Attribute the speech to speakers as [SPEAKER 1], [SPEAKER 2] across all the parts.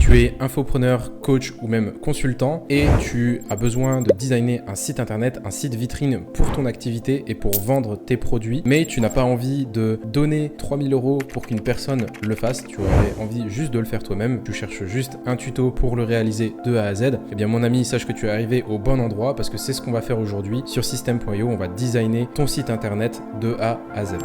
[SPEAKER 1] tu es infopreneur, coach ou même consultant et tu as besoin de designer un site internet, un site vitrine pour ton activité et pour vendre tes produits, mais tu n'as pas envie de donner 3000 € pour qu'une personne le fasse, tu aurais envie juste de le faire toi-même, tu cherches juste un tuto pour le réaliser de A à Z, eh bien mon ami, sache que tu es arrivé au bon endroit parce que c'est ce qu'on va faire aujourd'hui sur System.io, on va designer ton site internet de A à Z.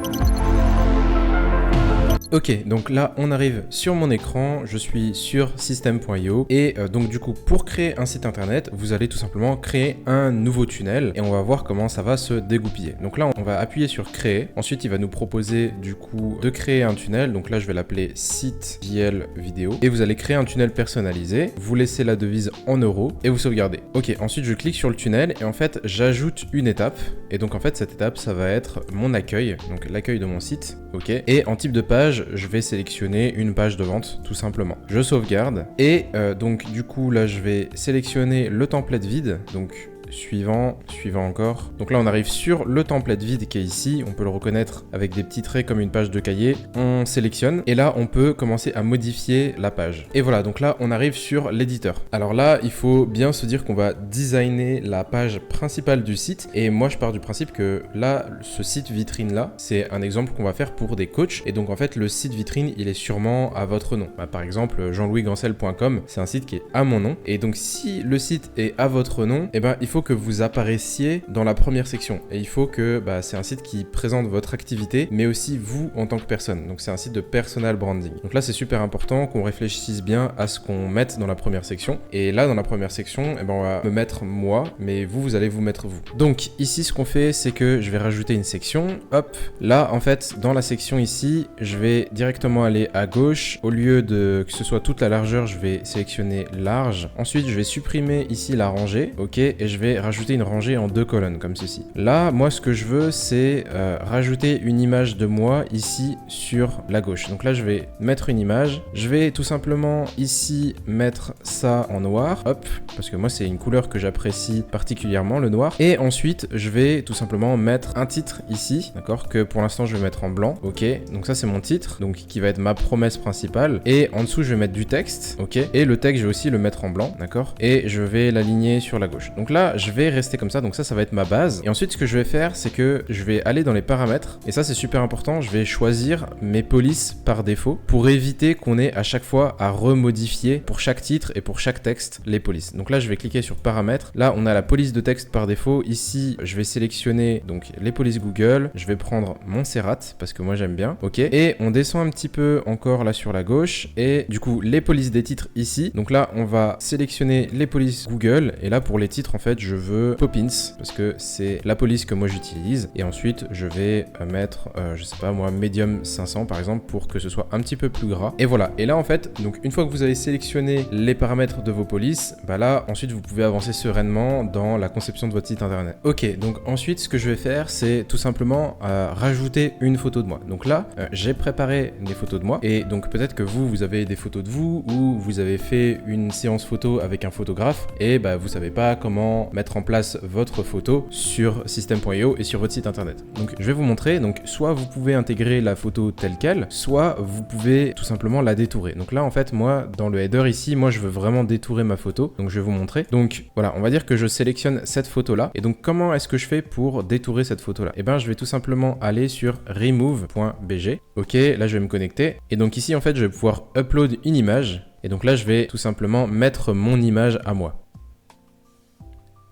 [SPEAKER 1] Ok, donc là on arrive sur mon écran, je suis sur System.io et donc du coup pour créer un site internet, vous allez tout simplement créer un nouveau tunnel et on va voir comment ça va se dégoupiller. Donc là on va appuyer sur créer, ensuite il va nous proposer du coup de créer un tunnel, donc là je vais l'appeler site JL vidéo et vous allez créer un tunnel personnalisé, vous laissez la devise en euros et vous sauvegardez. Ok, ensuite je clique sur le tunnel et en fait j'ajoute une étape et donc en fait cette étape ça va être mon accueil, donc l'accueil de mon site, ok, et en type de page je vais sélectionner une page de vente tout simplement. Je sauvegarde et donc du coup là je vais sélectionner le template vide, donc suivant encore. Donc là on arrive sur le template vide qui est ici, on peut le reconnaître avec des petits traits comme une page de cahier, on sélectionne et là on peut commencer à modifier la page. Et voilà, donc là on arrive sur l'éditeur. Alors là il faut bien se dire qu'on va designer la page principale du site et moi je pars du principe que là ce site vitrine là c'est un exemple qu'on va faire pour des coachs et donc en fait le site vitrine il est sûrement à votre nom. Par exemple jeanlouisgancel.com c'est un site qui est à mon nom et donc si le site est à votre nom, et ben il faut que vous apparaissiez dans la première section et il faut que c'est un site qui présente votre activité mais aussi vous en tant que personne, donc c'est un site de personal branding. Donc là c'est super important qu'on réfléchisse bien à ce qu'on mette dans la première section et là dans la première section on va me mettre moi mais vous allez vous mettre vous. Donc ici ce qu'on fait c'est que je vais rajouter une section, hop, là en fait dans la section ici je vais directement aller à gauche, au lieu de que ce soit toute la largeur je vais sélectionner large, ensuite je vais supprimer ici la rangée, ok, et je vais rajouter une rangée en 2 colonnes comme ceci. Là moi ce que je veux c'est rajouter une image de moi ici sur la gauche. Donc là je vais mettre une image, je vais tout simplement ici mettre ça en noir, hop, parce que moi c'est une couleur que j'apprécie particulièrement, le noir, et ensuite je vais tout simplement mettre un titre ici, d'accord, que pour l'instant je vais mettre en blanc, ok, donc ça c'est mon titre, donc qui va être ma promesse principale, et en dessous je vais mettre du texte, ok, et le texte je vais aussi le mettre en blanc, d'accord, et je vais l'aligner sur la gauche. Donc là je vais rester comme ça, donc ça va être ma base, et ensuite ce que je vais faire c'est que je vais aller dans les paramètres, et ça c'est super important, je vais choisir mes polices par défaut pour éviter qu'on ait à chaque fois à remodifier pour chaque titre et pour chaque texte les polices. Donc là je vais cliquer sur paramètres, là on a la police de texte par défaut, ici je vais sélectionner donc les polices Google, je vais prendre Montserrat parce que moi j'aime bien, ok, et on descend un petit peu encore là sur la gauche, et du coup les polices des titres ici, donc là on va sélectionner les polices Google, et là pour les titres en fait je veux Poppins parce que c'est la police que moi j'utilise, et ensuite je vais mettre je sais pas moi Medium 500 par exemple pour que ce soit un petit peu plus gras, et voilà. Et là en fait donc une fois que vous avez sélectionné les paramètres de vos polices, là ensuite vous pouvez avancer sereinement dans la conception de votre site internet. Ok, donc ensuite ce que je vais faire c'est tout simplement rajouter une photo de moi. Donc là j'ai préparé des photos de moi, et donc peut-être que vous avez des photos de vous, ou vous avez fait une séance photo avec un photographe et vous savez pas comment mettre en place votre photo sur System.io et sur votre site internet. Donc je vais vous montrer, donc soit vous pouvez intégrer la photo telle quelle, soit vous pouvez tout simplement la détourer. Donc là en fait moi dans le header ici, moi je veux vraiment détourer ma photo, donc je vais vous montrer. Donc voilà, on va dire que je sélectionne cette photo là, et donc comment est-ce que je fais pour détourer cette photo là? Et je vais tout simplement aller sur remove.bg, ok, là je vais me connecter, et donc ici en fait je vais pouvoir upload une image, et donc là je vais tout simplement mettre mon image à moi.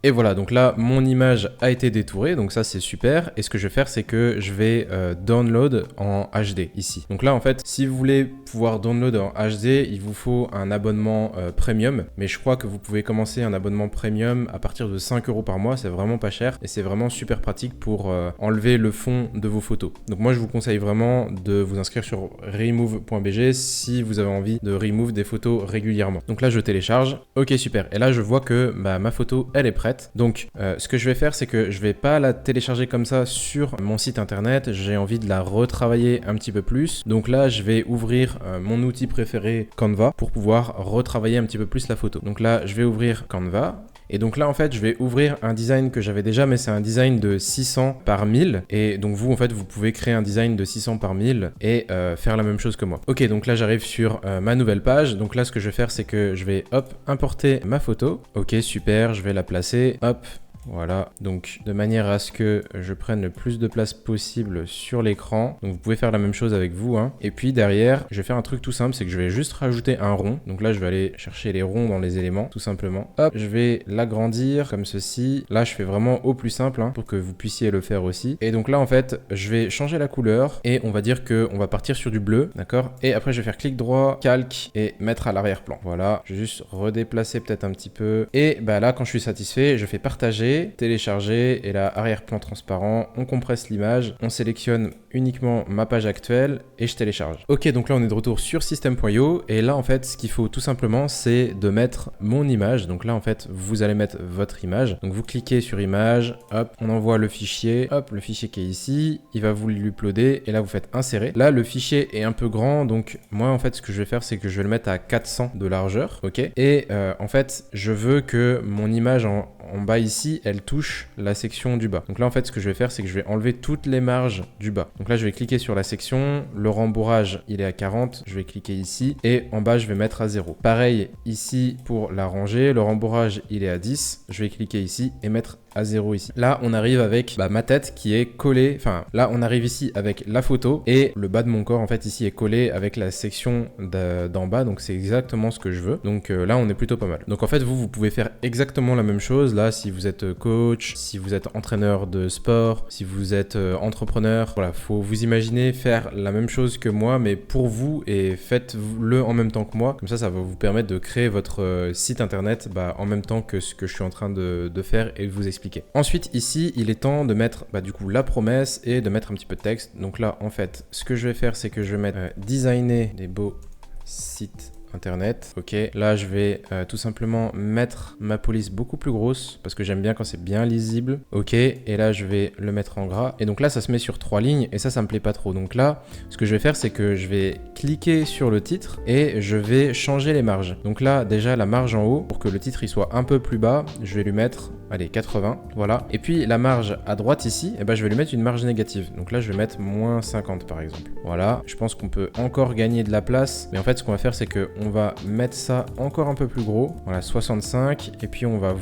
[SPEAKER 1] Et voilà, donc là, mon image a été détourée, donc ça c'est super. Et ce que je vais faire, c'est que je vais download en HD ici. Donc là, en fait, si vous voulez pouvoir download en HD, il vous faut un abonnement premium. Mais je crois que vous pouvez commencer un abonnement premium à partir de 5 € par mois. C'est vraiment pas cher et c'est vraiment super pratique pour enlever le fond de vos photos. Donc moi, je vous conseille vraiment de vous inscrire sur remove.bg si vous avez envie de remove des photos régulièrement. Donc là, je télécharge. Ok, super. Et là, je vois que ma photo, elle est prête. Donc ce que je vais faire c'est que je vais pas la télécharger comme ça sur mon site internet, j'ai envie de la retravailler un petit peu plus. Donc là je vais ouvrir mon outil préféré Canva pour pouvoir retravailler un petit peu plus la photo. Donc là je vais ouvrir Canva Et donc là en fait je vais ouvrir un design que j'avais déjà, mais c'est un design de 600 par 1000. Et donc vous en fait vous pouvez créer un design de 600 par 1000 et faire la même chose que moi. Ok, donc là j'arrive sur ma nouvelle page. Donc là ce que je vais faire c'est que je vais hop importer ma photo. Ok, super, je vais la placer, hop. Voilà, donc de manière à ce que je prenne le plus de place possible sur l'écran. Donc vous pouvez faire la même chose avec vous, hein. Et puis derrière, je vais faire un truc tout simple, c'est que je vais juste rajouter un rond. Donc là, je vais aller chercher les ronds dans les éléments, tout simplement. Hop, je vais l'agrandir comme ceci. Là, je fais vraiment au plus simple, hein, pour que vous puissiez le faire aussi. Et donc là, en fait, je vais changer la couleur et on va dire qu'on va partir sur du bleu, d'accord? Et après, je vais faire clic droit, calque et mettre à l'arrière-plan. Voilà, je vais juste redéplacer peut-être un petit peu. Et bah là, quand je suis satisfait, je fais partager, télécharger et là arrière-plan transparent, on compresse l'image, on sélectionne uniquement ma page actuelle et je télécharge. Ok, donc là on est de retour sur system.io et là en fait ce qu'il faut tout simplement c'est de mettre mon image. Donc là en fait vous allez mettre votre image, donc vous cliquez sur image, hop, on envoie le fichier, hop, le fichier qui est ici, il va vous l'uploader et là vous faites insérer. Là le fichier est un peu grand, donc moi en fait ce que je vais faire c'est que je vais le mettre à 400 de largeur, ok, et en fait je veux que mon image en bas ici, elle touche la section du bas. Donc là, en fait, ce que je vais faire, c'est que je vais enlever toutes les marges du bas. Donc là, je vais cliquer sur la section. Le rembourrage, il est à 40. Je vais cliquer ici. Et en bas, je vais mettre à 0. Pareil, ici, pour la rangée, le rembourrage, il est à 10. Je vais cliquer ici et mettre à 0 ici. Là, on arrive avec ma tête qui est collée. Enfin, là, on arrive ici avec la photo et le bas de mon corps, en fait, ici est collé avec la section d'en bas. Donc, c'est exactement ce que je veux. Donc là, on est plutôt pas mal. Donc, en fait, vous pouvez faire exactement la même chose. Là, si vous êtes coach, si vous êtes entraîneur de sport, si vous êtes entrepreneur, voilà, faut vous imaginer faire la même chose que moi, mais pour vous et faites-le en même temps que moi. Comme ça va vous permettre de créer votre site internet en même temps que ce que je suis en train de faire et de vous expliquer. Ensuite, ici, il est temps de mettre du coup la promesse et de mettre un petit peu de texte. Donc là, en fait, ce que je vais faire, c'est que je vais mettre designer des beaux sites internet. Ok, là je vais tout simplement mettre ma police beaucoup plus grosse parce que j'aime bien quand c'est bien lisible. Ok, et là je vais le mettre en gras et donc là ça se met sur 3 lignes et ça me plaît pas trop. Donc là ce que je vais faire c'est que je vais cliquer sur le titre et je vais changer les marges. Donc là déjà la marge en haut, pour que le titre il soit un peu plus bas, je vais lui mettre allez 80, voilà. Et puis la marge à droite ici, je vais lui mettre une marge négative. Donc là je vais mettre moins 50 par exemple. Voilà, je pense qu'on peut encore gagner de la place, mais en fait ce qu'on va faire c'est que on va mettre ça encore un peu plus gros, voilà 65, et puis on va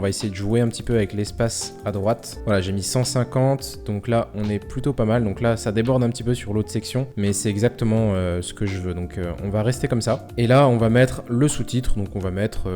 [SPEAKER 1] essayer de jouer un petit peu avec l'espace à droite. Voilà, j'ai mis 150, donc là on est plutôt pas mal. Donc là ça déborde un petit peu sur l'autre section, mais c'est exactement ce que je veux. Donc on va rester comme ça. Et là on va mettre le sous-titre, donc on va mettre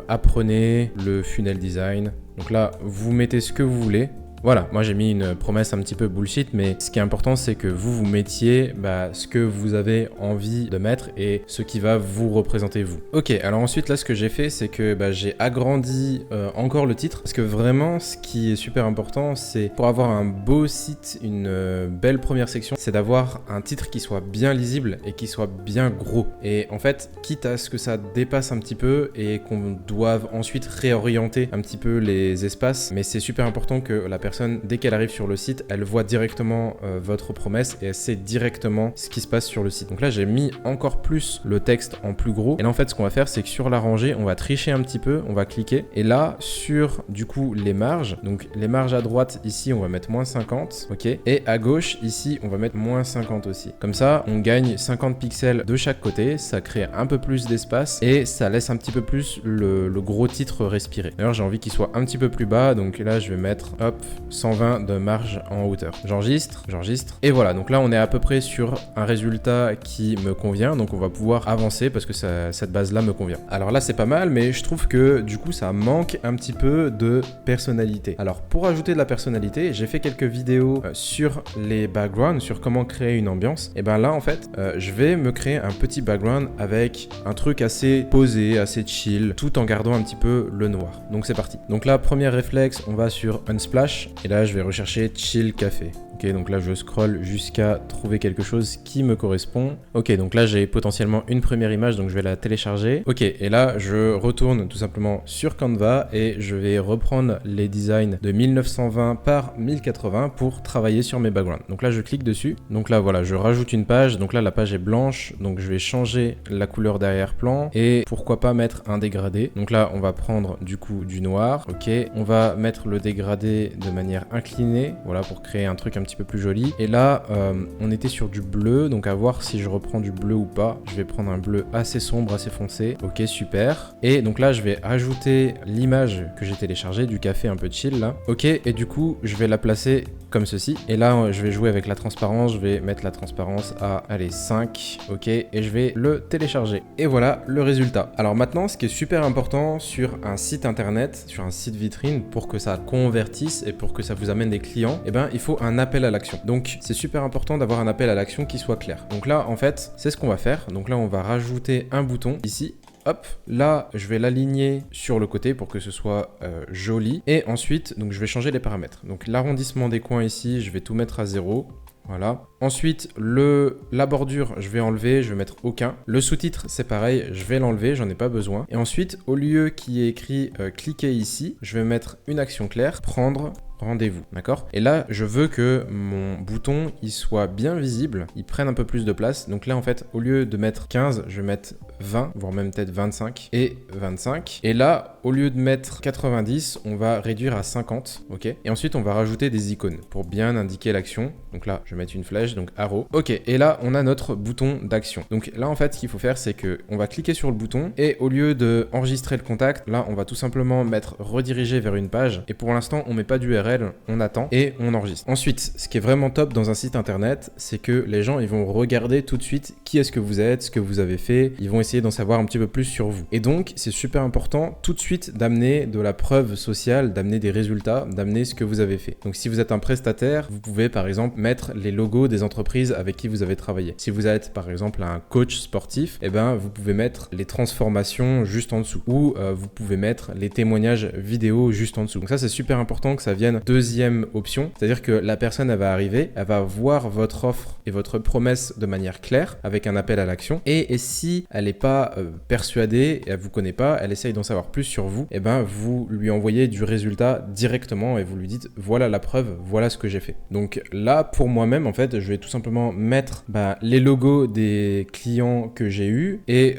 [SPEAKER 1] apprenez le funnel design. Donc là vous mettez ce que vous voulez. Voilà, moi j'ai mis une promesse un petit peu bullshit, mais ce qui est important c'est que vous mettiez ce que vous avez envie de mettre et ce qui va vous représenter vous. Ok, alors ensuite là ce que j'ai fait c'est que j'ai agrandi encore le titre, parce que vraiment ce qui est super important c'est pour avoir un beau site, une belle première section, c'est d'avoir un titre qui soit bien lisible et qui soit bien gros. Et en fait, quitte à ce que ça dépasse un petit peu et qu'on doive ensuite réorienter un petit peu les espaces, mais c'est super important que la personne, dès qu'elle arrive sur le site, elle voit directement votre promesse et elle sait directement ce qui se passe sur le site. Donc là, j'ai mis encore plus le texte en plus gros. Et là, en fait, ce qu'on va faire, c'est que sur la rangée, on va tricher un petit peu, on va cliquer. Et là, sur du coup les marges, donc les marges à droite, ici, on va mettre moins 50, ok. Et à gauche, ici, on va mettre moins 50 aussi. Comme ça, on gagne 50 pixels de chaque côté, ça crée un peu plus d'espace et ça laisse un petit peu plus le gros titre respirer. D'ailleurs, j'ai envie qu'il soit un petit peu plus bas, donc là, je vais mettre, hop, 120 de marge en hauteur. J'enregistre, et voilà. Donc là, on est à peu près sur un résultat qui me convient, donc on va pouvoir avancer parce que cette base-là me convient. Alors là, c'est pas mal, mais je trouve que du coup, ça manque un petit peu de personnalité. Alors, pour ajouter de la personnalité, j'ai fait quelques vidéos sur les backgrounds, sur comment créer une ambiance. Et ben là, en fait, je vais me créer un petit background avec un truc assez posé, assez chill, tout en gardant un petit peu le noir. Donc c'est parti. Donc là, premier réflexe, on va sur Unsplash. Et là, je vais rechercher Chill Café. Ok, donc là je scroll jusqu'à trouver quelque chose qui me correspond. Ok, donc là j'ai potentiellement une première image, donc je vais la télécharger. Ok, et là je retourne tout simplement sur Canva et je vais reprendre les designs de 1920 par 1080 pour travailler sur mes backgrounds. Donc là je clique dessus. Donc là voilà, je rajoute une page. Donc là la page est blanche, donc je vais changer la couleur d'arrière-plan et pourquoi pas mettre un dégradé. Donc là on va prendre du coup du noir. Ok, on va mettre le dégradé de manière inclinée, voilà, pour créer un truc un petit peu plus joli. Et là on était sur du bleu, donc à voir si je reprends du bleu ou pas. Je vais prendre un bleu assez sombre, assez foncé. Ok, super. Et donc là je vais ajouter l'image que j'ai téléchargée du café un peu chill là. Ok, et du coup je vais la placer comme ceci. Et là je vais jouer avec la transparence. Je vais mettre la transparence à, allez, 5. Ok, et je vais le télécharger. Et voilà le résultat. Alors maintenant, ce qui est super important sur un site internet, sur un site vitrine, pour que ça convertisse et pour que ça vous amène des clients, eh ben il faut un appel à l'action. Donc c'est super important d'avoir un appel à l'action qui soit clair. Donc là en fait c'est ce qu'on va faire. Donc là on va rajouter un bouton ici. Hop, là je vais l'aligner sur le côté pour que ce soit joli. Et ensuite, donc je vais changer les paramètres. Donc l'arrondissement des coins ici, je vais tout mettre à 0. Voilà. Ensuite, la bordure, je vais enlever, je vais mettre aucun. Le sous-titre, c'est pareil, je vais l'enlever, j'en ai pas besoin. Et ensuite, au lieu qu'il y ait écrit cliquez ici, je vais mettre une action claire, prendre rendez-vous, d'accord? Et là, je veux que mon bouton, il soit bien visible, il prenne un peu plus de place. Donc là, en fait, au lieu de mettre 15, je vais mettre 20, voire même peut-être 25 et 25. Et là, au lieu de mettre 90, on va réduire à 50, ok? Et ensuite, on va rajouter des icônes pour bien indiquer l'action. Donc là, je vais mettre une flèche, donc arrow. Ok, et là, on a notre bouton d'action. Donc là, en fait, ce qu'il faut faire, c'est que on va cliquer sur le bouton et au lieu de enregistrer le contact, là, on va tout simplement mettre rediriger vers une page. Et pour l'instant, on met pas d'URL. On attend et on enregistre. Ensuite, ce qui est vraiment top dans un site internet, c'est que les gens, ils vont regarder tout de suite qui est-ce que vous êtes, ce que vous avez fait. Ils vont essayer d'en savoir un petit peu plus sur vous. Et donc, c'est super important tout de suite d'amener de la preuve sociale, d'amener des résultats, d'amener ce que vous avez fait. Donc, si vous êtes un prestataire, vous pouvez par exemple mettre les logos des entreprises avec qui vous avez travaillé. Si vous êtes par exemple un coach sportif, eh ben, vous pouvez mettre les transformations juste en dessous. Ou vous pouvez mettre les témoignages vidéo juste en dessous. Donc ça, c'est super important que ça vienne. Deuxième option, c'est-à-dire que la personne, elle va arriver, elle va voir votre offre et votre promesse de manière claire avec un appel à l'action. Et si elle n'est pas persuadée et elle vous connaît pas, elle essaye d'en savoir plus sur vous, et ben vous lui envoyez du résultat directement et vous lui dites voilà la preuve, voilà ce que j'ai fait. Donc là, pour moi-même, en fait, je vais tout simplement mettre les logos des clients que j'ai eu et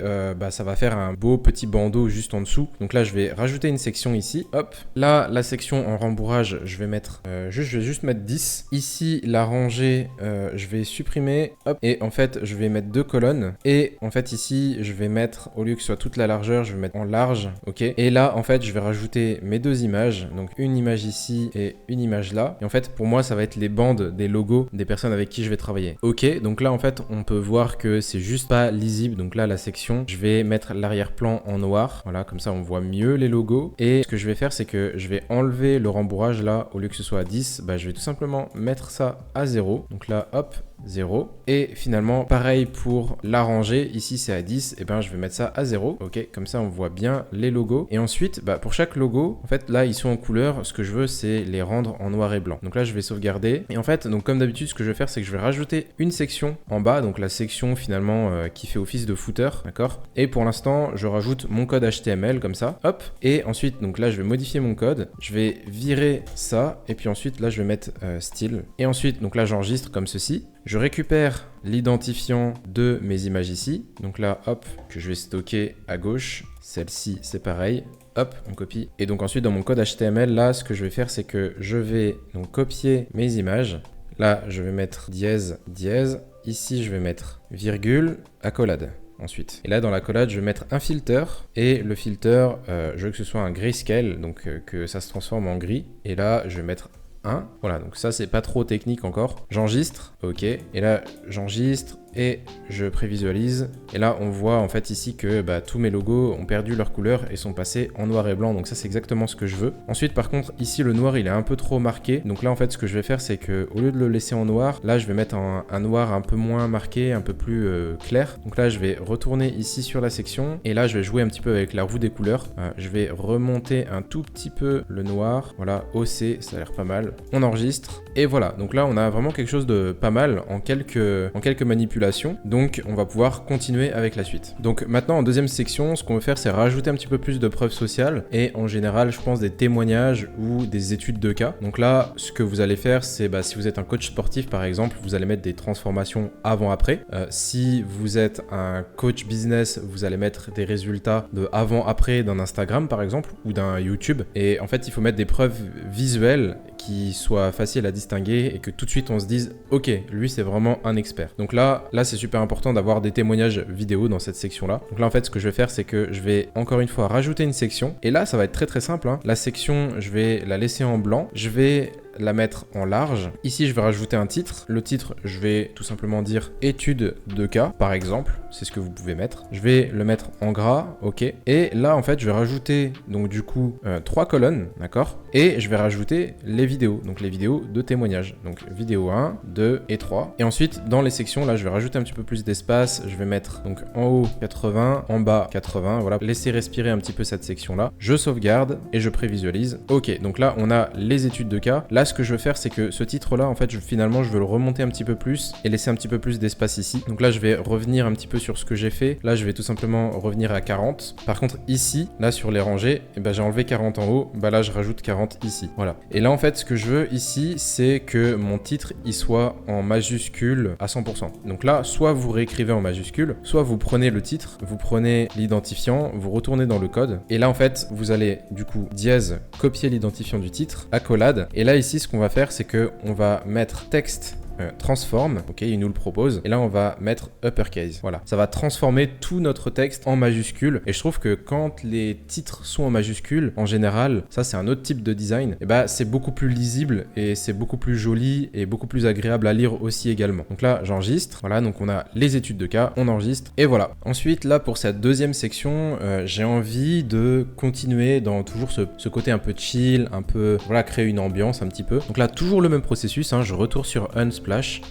[SPEAKER 1] ça va faire un beau petit bandeau juste en dessous. Donc là, je vais rajouter une section ici. Hop, là, la section en rembourrage, je vais mettre je vais juste mettre 10. Ici, la rangée, je vais supprimer. Hop, et en fait, je vais mettre 2 colonnes. Et en fait, ici, je vais mettre, au lieu que ce soit toute la largeur, je vais mettre en large. Ok. Et là, en fait, je vais rajouter mes 2 images. Donc, une image ici et une image là. Et en fait, pour moi, ça va être les bandes des logos des personnes avec qui je vais travailler. Ok. Donc là, en fait, on peut voir que c'est juste pas lisible. Donc là, la section, je vais mettre l'arrière-plan en noir. Voilà, comme ça, on voit mieux les logos. Et ce que je vais faire, c'est que je vais enlever le rembourrage là. Au lieu que ce soit à 10, je vais tout simplement mettre ça à 0. Donc là, hop, 0. Et finalement, pareil pour la rangée. Ici, c'est à 10. Et ben, je vais mettre ça à 0. Ok, comme ça, on voit bien les logos. Et ensuite, pour chaque logo, en fait, là, ils sont en couleur. Ce que je veux, c'est les rendre en noir et blanc. Donc là, je vais sauvegarder. Et en fait, donc comme d'habitude, ce que je vais faire, c'est que je vais rajouter une section en bas. Donc la section, finalement, qui fait office de footer. D'accord? Et pour l'instant, je rajoute mon code HTML comme ça. Hop. Et ensuite, donc là, je vais modifier mon code. Je vais virer ça. Et puis ensuite, là, je vais mettre style. Et ensuite, donc là, j'enregistre comme ceci. Je récupère l'identifiant de mes images ici. Donc là, hop, que je vais stocker à gauche. Celle-ci, c'est pareil. Hop, on copie. Et donc ensuite, dans mon code HTML, là, ce que je vais faire, c'est que je vais donc copier mes images. Là, je vais mettre dièse, dièse. Ici, je vais mettre virgule, accolade. Ensuite. Et là, dans l'accolade, je vais mettre un filter. Et le filter, je veux que ce soit un grayscale, donc que ça se transforme en gris. Et là, je vais mettre 1. Voilà, donc ça, c'est pas trop technique encore. J'enregistre, ok. Et là, j'enregistre. et je prévisualise. Et là, on voit en fait ici que tous mes logos ont perdu leur couleur et sont passés en noir et blanc. Donc ça, c'est exactement ce que je veux. Ensuite, par contre, ici, le noir, il est un peu trop marqué. Donc là, en fait, ce que je vais faire, c'est que au lieu de le laisser en noir, là, je vais mettre un noir un peu moins marqué, un peu plus clair. Donc là, je vais retourner ici sur la section. Et là, je vais jouer un petit peu avec la roue des couleurs. Je vais remonter un tout petit peu le noir. Voilà, OC, ça a l'air pas mal. On enregistre. Et voilà. Donc là, on a vraiment quelque chose de pas mal en quelques manipulations. Donc, on va pouvoir continuer avec la suite. Donc maintenant, en deuxième section, ce qu'on veut faire, c'est rajouter un petit peu plus de preuves sociales. Et en général, je pense des témoignages ou des études de cas. Donc là, ce que vous allez faire, c'est si vous êtes un coach sportif, par exemple, vous allez mettre des transformations avant-après. Si vous êtes un coach business, vous allez mettre des résultats de avant-après d'un Instagram, par exemple, ou d'un YouTube. Et en fait, il faut mettre des preuves visuelles qui soient faciles à distinguer et que tout de suite, on se dise « Ok, lui, c'est vraiment un expert ». Donc là, c'est super important d'avoir des témoignages vidéo dans cette section-là. Donc là, en fait, ce que je vais faire, c'est que je vais encore une fois rajouter une section. Et là, ça va être très très simple, hein. La section, je vais la laisser en blanc. Je vais la mettre en large. Ici, je vais rajouter un titre. Le titre, je vais tout simplement dire étude de cas, par exemple. C'est ce que vous pouvez mettre. Je vais le mettre en gras, ok. Et là, en fait, je vais rajouter, donc du coup, 3 colonnes, d'accord. Et je vais rajouter les vidéos, donc les vidéos de témoignage. Donc vidéo 1, 2 et 3. Et ensuite, dans les sections, là, je vais rajouter un petit peu plus d'espace. Je vais mettre donc en haut 80, en bas 80. Voilà, laissez respirer un petit peu cette section-là. Je sauvegarde et je prévisualise. Ok, donc là, on a les études de cas. Là, ce que je veux faire, c'est que ce titre-là, en fait, finalement, je veux le remonter un petit peu plus et laisser un petit peu plus d'espace ici. Donc là, je vais revenir un petit peu sur ce que j'ai fait. Là, je vais tout simplement revenir à 40. Par contre, ici, là, sur les rangées, j'ai enlevé 40 en haut. Là, je rajoute 40 ici. Voilà. Et là, en fait, ce que je veux ici, c'est que mon titre, il soit en majuscule à 100%. Donc là, soit vous réécrivez en majuscule, soit vous prenez le titre, vous prenez l'identifiant, vous retournez dans le code. Et là, en fait, vous allez, du coup, dièse, copier l'identifiant du titre, accolade. Et là, ici, ce qu'on va faire, c'est que on va mettre texte transform, ok, il nous le propose, et là on va mettre uppercase. Voilà, ça va transformer tout notre texte en majuscule. Et je trouve que quand les titres sont en majuscule, en général, ça c'est un autre type de design, et c'est beaucoup plus lisible et c'est beaucoup plus joli et beaucoup plus agréable à lire aussi également. Donc là j'enregistre, voilà, donc on a les études de cas, on enregistre, et voilà. Ensuite là pour cette deuxième section, j'ai envie de continuer dans toujours ce côté un peu chill, un peu, voilà, créer une ambiance un petit peu. Donc là toujours le même processus, hein, je retourne sur Unsplash.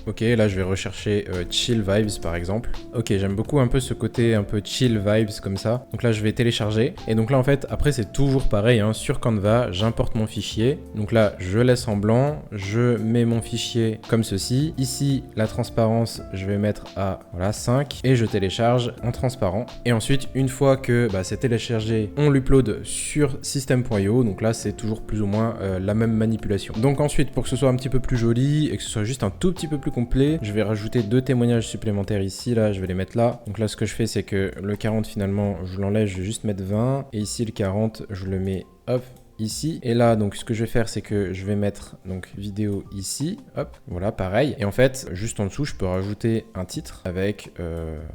[SPEAKER 1] Ok, là je vais rechercher chill vibes par exemple. Ok, j'aime beaucoup un peu ce côté un peu chill vibes comme ça. Donc là je vais télécharger. Et donc là en fait, après c'est toujours pareil, hein, sur Canva, j'importe mon fichier. Donc là je laisse en blanc, je mets mon fichier comme ceci. Ici la transparence, je vais mettre à voilà 5 et je télécharge en transparent. Et ensuite une fois que c'est téléchargé, on l'upload sur system.io. Donc là c'est toujours plus ou moins la même manipulation. Donc ensuite pour que ce soit un petit peu plus joli et que ce soit juste un tout petit peu plus complet, je vais rajouter 2 témoignages supplémentaires ici, là je vais les mettre là. Donc là ce que je fais c'est que le 40 finalement je l'enlève, je vais juste mettre 20 et ici le 40 je le mets hop ici. Et là donc ce que je vais faire c'est que je vais mettre donc vidéo ici, hop, voilà pareil. Et en fait juste en dessous je peux rajouter un titre avec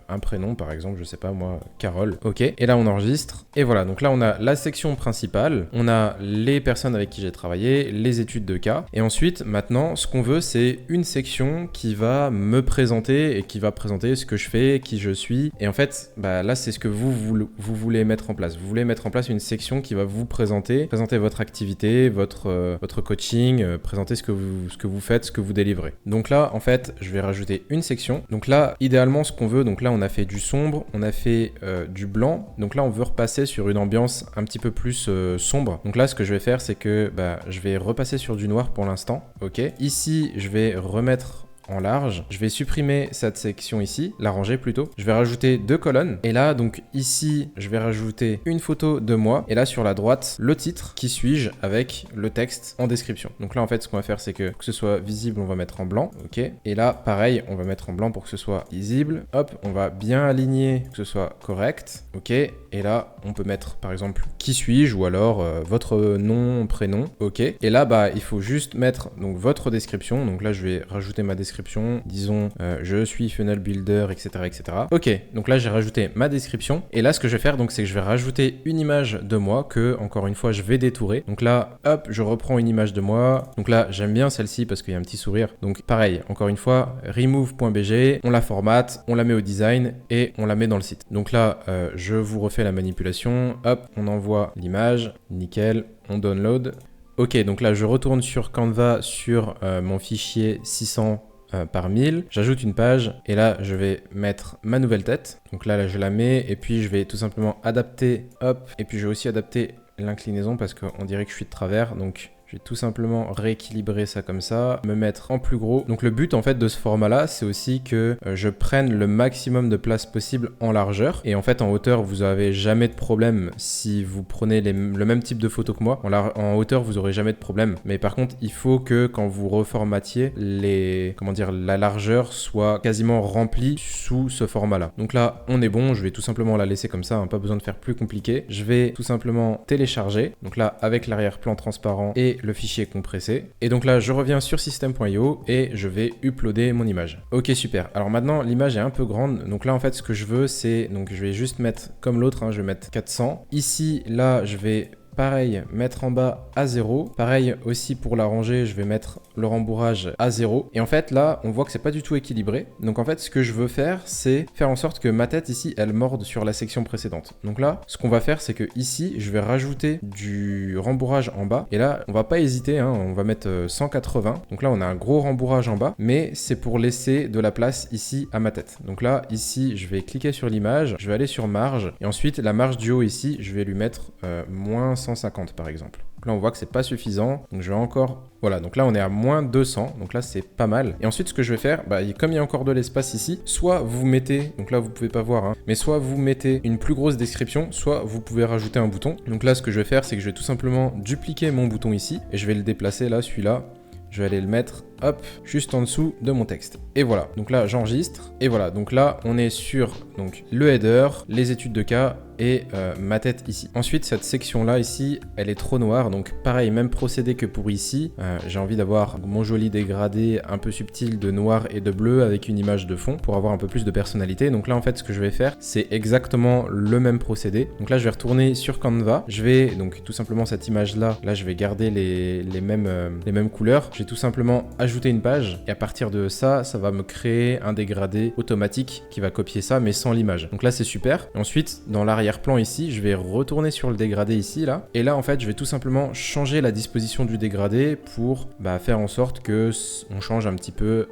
[SPEAKER 1] un prénom par exemple, je sais pas moi, Carole, ok. Et là on enregistre et voilà, donc là on a la section principale, on a les personnes avec qui j'ai travaillé, les études de cas, et ensuite maintenant ce qu'on veut c'est une section qui va me présenter et qui va présenter ce que je fais, qui je suis. Et en fait là c'est ce que vous voulez mettre en place. Vous voulez mettre en place une section qui va vous présenter votre activité, votre coaching, présenter ce que vous faites, ce que vous délivrez. Donc là, en fait, je vais rajouter une section. Donc là, idéalement, ce qu'on veut, donc là, on a fait du sombre, on a fait du blanc. Donc là, on veut repasser sur une ambiance un petit peu plus sombre. Donc là, ce que je vais faire, c'est que je vais repasser sur du noir pour l'instant. Ok. Ici, je vais remettre en large. Je vais supprimer cette section ici, la ranger plutôt. Je vais rajouter 2 colonnes. Et là, donc ici, je vais rajouter une photo de moi. Et là, sur la droite, le titre, qui suis-je, avec le texte en description. Donc là, en fait, ce qu'on va faire, c'est que ce soit visible, on va mettre en blanc. Ok. Et là, pareil, on va mettre en blanc pour que ce soit visible. Hop, on va bien aligner, que ce soit correct. Ok. Et là, on peut mettre par exemple qui suis-je ou alors votre nom, prénom. Ok. Et là, bah, il faut juste mettre donc votre description. Donc là, je vais rajouter ma description. Disons, je suis funnel builder, etc., etc. Ok. Donc là, j'ai rajouté ma description. Et là, ce que je vais faire, donc, c'est que je vais rajouter une image de moi que, encore une fois, je vais détourer. Donc là, hop, je reprends une image de moi. Donc là, j'aime bien celle-ci parce qu'il y a un petit sourire. Donc pareil, encore une fois, remove.bg, on la formate, on la met au design et on la met dans le site. Donc là, je vous refais la manipulation. Hop, on envoie l'image. Nickel, on download. Ok, donc là, je retourne sur Canva sur mon fichier 600 par 1000. J'ajoute une page et là, je vais mettre ma nouvelle tête. Donc là, je la mets et puis je vais tout simplement adapter. Hop, et puis je vais aussi adapter l'inclinaison parce qu'on dirait que je suis de travers. Donc je vais tout simplement rééquilibrer ça comme ça, me mettre en plus gros. Donc le but en fait de ce format-là, c'est aussi que je prenne le maximum de place possible en largeur. Et en fait en hauteur, vous n'avez jamais de problème si vous prenez le même type de photo que moi. En hauteur, vous n'aurez jamais de problème. Mais par contre, il faut que quand vous reformatiez, la largeur soit quasiment remplie sous ce format-là. Donc là, on est bon. Je vais tout simplement la laisser comme ça, hein, pas besoin de faire plus compliqué. Je vais tout simplement télécharger. Donc là, avec l'arrière-plan transparent et le fichier compressé. Et donc là, je reviens sur system.io et je vais uploader mon image. Ok, super. Alors maintenant, l'image est un peu grande. Donc là, en fait, ce que je veux, c'est... Donc je vais juste mettre comme l'autre, hein, je vais mettre 400. Ici, là, je vais... Pareil, mettre en bas à 0. Pareil aussi pour la rangée, je vais mettre le rembourrage à 0. Et en fait, là, on voit que c'est pas du tout équilibré. Donc en fait, ce que je veux faire, c'est faire en sorte que ma tête ici, elle morde sur la section précédente. Donc là, ce qu'on va faire, c'est que ici, je vais rajouter du rembourrage en bas. Et là, on va pas hésiter, hein, on va mettre 180. Donc là, on a un gros rembourrage en bas, mais c'est pour laisser de la place ici à ma tête. Donc là, ici, je vais cliquer sur l'image, je vais aller sur marge. Et ensuite, la marge du haut ici, je vais lui mettre moins 150 par exemple. Donc là, on voit que c'est pas suffisant. Donc je vais encore... Voilà, donc là, on est à moins 200. Donc là, c'est pas mal. Et ensuite, ce que je vais faire, comme il y a encore de l'espace ici, soit vous mettez... Donc là, vous pouvez pas voir, hein, mais soit vous mettez une plus grosse description, soit vous pouvez rajouter un bouton. Donc là, ce que je vais faire, c'est que je vais tout simplement dupliquer mon bouton ici. Et je vais le déplacer là, celui-là. Je vais aller le mettre, hop, juste en dessous de mon texte. Et voilà, donc là, j'enregistre. Et voilà, donc là, on est sur donc, le header, les études de cas et ma tête ici. Ensuite, cette section-là ici, elle est trop noire. Donc pareil, même procédé que pour ici. J'ai envie d'avoir mon joli dégradé un peu subtil de noir et de bleu avec une image de fond pour avoir un peu plus de personnalité. Donc là, en fait, ce que je vais faire, c'est exactement le même procédé. Donc là, je vais retourner sur Canva. Je vais, donc tout simplement cette image-là, là, je vais garder les mêmes couleurs. Je vais tout simplement ajouter une page. Et à partir de ça, ça va me créer un dégradé automatique qui va copier ça, mais sans l'image. Donc là, c'est super. Et ensuite, dans l'arrière-plan ici, je vais retourner sur le dégradé ici, là. Et là, en fait, je vais tout simplement changer la disposition du dégradé pour faire en sorte que on change un petit peu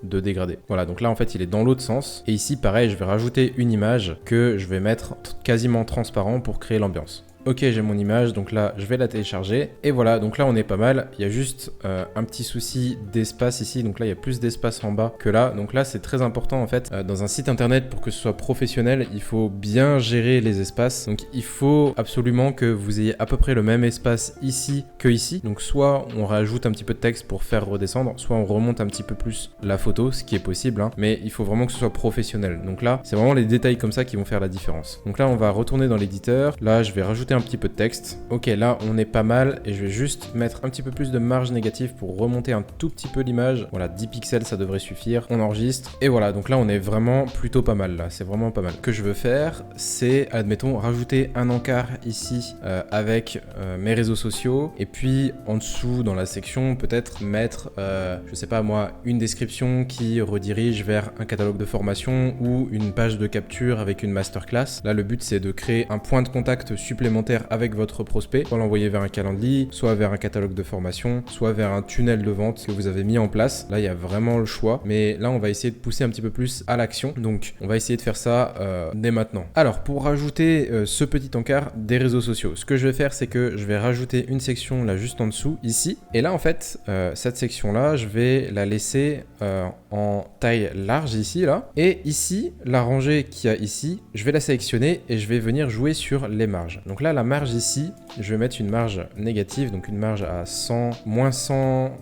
[SPEAKER 1] de dégradé. Voilà, donc là, en fait, il est dans l'autre sens. Et ici, pareil, je vais rajouter une image que je vais mettre quasiment transparent pour créer l'ambiance. Ok, j'ai mon image, donc là, je vais la télécharger. Et voilà, donc là, on est pas mal. Il y a juste un petit souci d'espace ici. Donc là, il y a plus d'espace en bas que là. Donc là, c'est très important, en fait. Dans un site internet, pour que ce soit professionnel, il faut bien gérer les espaces. Donc, il faut absolument que vous ayez à peu près le même espace ici que ici. Donc, soit on rajoute un petit peu de texte pour faire redescendre, soit on remonte un petit peu plus la photo, ce qui est possible, hein. Mais il faut vraiment que ce soit professionnel. Donc là, c'est vraiment les détails comme ça qui vont faire la différence. Donc là, on va retourner dans l'éditeur. Là, je vais rajouter un petit peu de texte. Ok, là on est pas mal et je vais juste mettre un petit peu plus de marge négative pour remonter un tout petit peu l'image. Voilà, 10 pixels ça devrait suffire. On enregistre et voilà, donc là on est vraiment plutôt pas mal là, c'est vraiment pas mal. Ce que je veux faire, c'est admettons rajouter un encart ici avec mes réseaux sociaux et puis en dessous dans la section peut-être mettre je sais pas moi une description qui redirige vers un catalogue de formation ou une page de capture avec une masterclass. Là le but c'est de créer un point de contact supplémentaire avec votre prospect, soit l'envoyer vers un calendrier, soit vers un catalogue de formation, soit vers un tunnel de vente que vous avez mis en place. Là, il y a vraiment le choix, mais là, on va essayer de pousser un petit peu plus à l'action. Donc, on va essayer de faire ça dès maintenant. Alors, pour rajouter ce petit encart des réseaux sociaux, ce que je vais faire, c'est que je vais rajouter une section là juste en dessous, ici. Et là, en fait, cette section-là, je vais la laisser en taille large ici, là. Et ici, la rangée qu'il y a ici, je vais la sélectionner et je vais venir jouer sur les marges. Donc là, la marge ici, je vais mettre une marge négative, donc une marge à 100, moins 100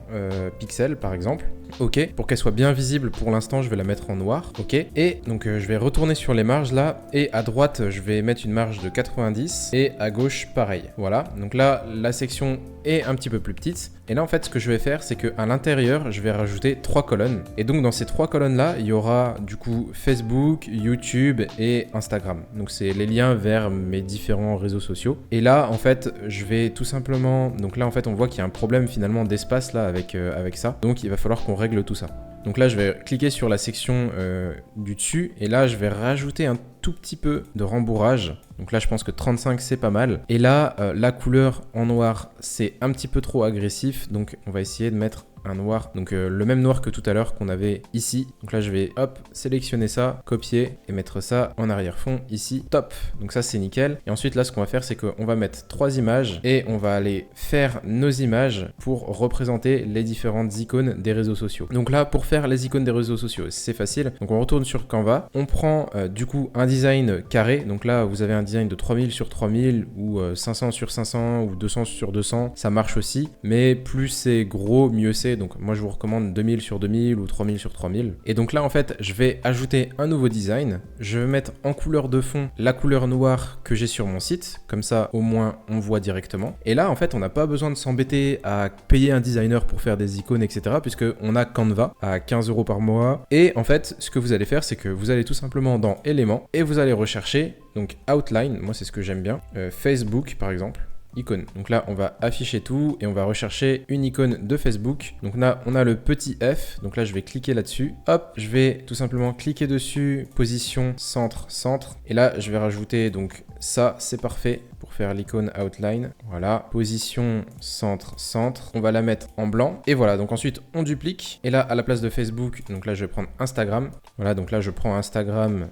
[SPEAKER 1] pixels par exemple. ok. Pour qu'elle soit bien visible, pour l'instant, je vais la mettre en noir, ok. Et donc, je vais retourner sur les marges là, et à droite, je vais mettre une marge de 90, et à gauche, pareil. Voilà, donc là, la section est un petit peu plus petite. Et là, en fait, ce que je vais faire, c'est qu'à l'intérieur, je vais rajouter 3 colonnes. Et donc, dans ces 3 colonnes-là, il y aura du coup Facebook, YouTube et Instagram. Donc, c'est les liens vers mes différents réseaux sociaux. Et là, en fait, je vais tout simplement... Donc là, en fait, on voit qu'il y a un problème finalement d'espace là avec ça. Donc, il va falloir qu'on règle tout ça. Donc là, je vais cliquer sur la section du dessus et là, je vais rajouter un tout petit peu de rembourrage. Donc là, je pense que 35, c'est pas mal. Et là, la couleur en noir, c'est un petit peu trop agressif. Donc, on va essayer de mettre un noir, donc le même noir que tout à l'heure qu'on avait ici. Donc là, je vais hop, sélectionner ça, copier et mettre ça en arrière-fond ici. Top. Donc ça, c'est nickel. Et ensuite, là, ce qu'on va faire, c'est qu'on va mettre 3 images et on va aller faire nos images pour représenter les différentes icônes des réseaux sociaux. Donc là, pour faire les icônes des réseaux sociaux, c'est facile. Donc on retourne sur Canva. On prend du coup un design carré. Donc là, vous avez un design de 3000 sur 3000 ou 500 sur 500 ou 200 sur 200. Ça marche aussi. Mais plus c'est gros, mieux c'est. Donc moi je vous recommande 2000 sur 2000 ou 3000 sur 3000. Et donc là en fait je vais ajouter un nouveau design. Je vais mettre en couleur de fond la couleur noire que j'ai sur mon site. Comme ça au moins on voit directement. Et là en fait on n'a pas besoin de s'embêter à payer un designer pour faire des icônes etc. Puisque on a Canva à 15 € par mois. Et en fait ce que vous allez faire c'est que vous allez tout simplement dans éléments et vous allez rechercher donc outline. Moi c'est ce que j'aime bien. Facebook par exemple. Icône. Donc là, on va afficher tout et on va rechercher une icône de Facebook. Donc là, on a le petit F. Donc là, je vais cliquer là-dessus. Hop, je vais tout simplement cliquer dessus. Position, centre, centre. Et là, je vais rajouter donc ça, c'est parfait pour faire l'icône outline. Voilà, position, centre, centre. On va la mettre en blanc. Et voilà, donc ensuite, on duplique. Et là, à la place de Facebook, donc là, je vais prendre Instagram. Voilà, donc là, je prends Instagram.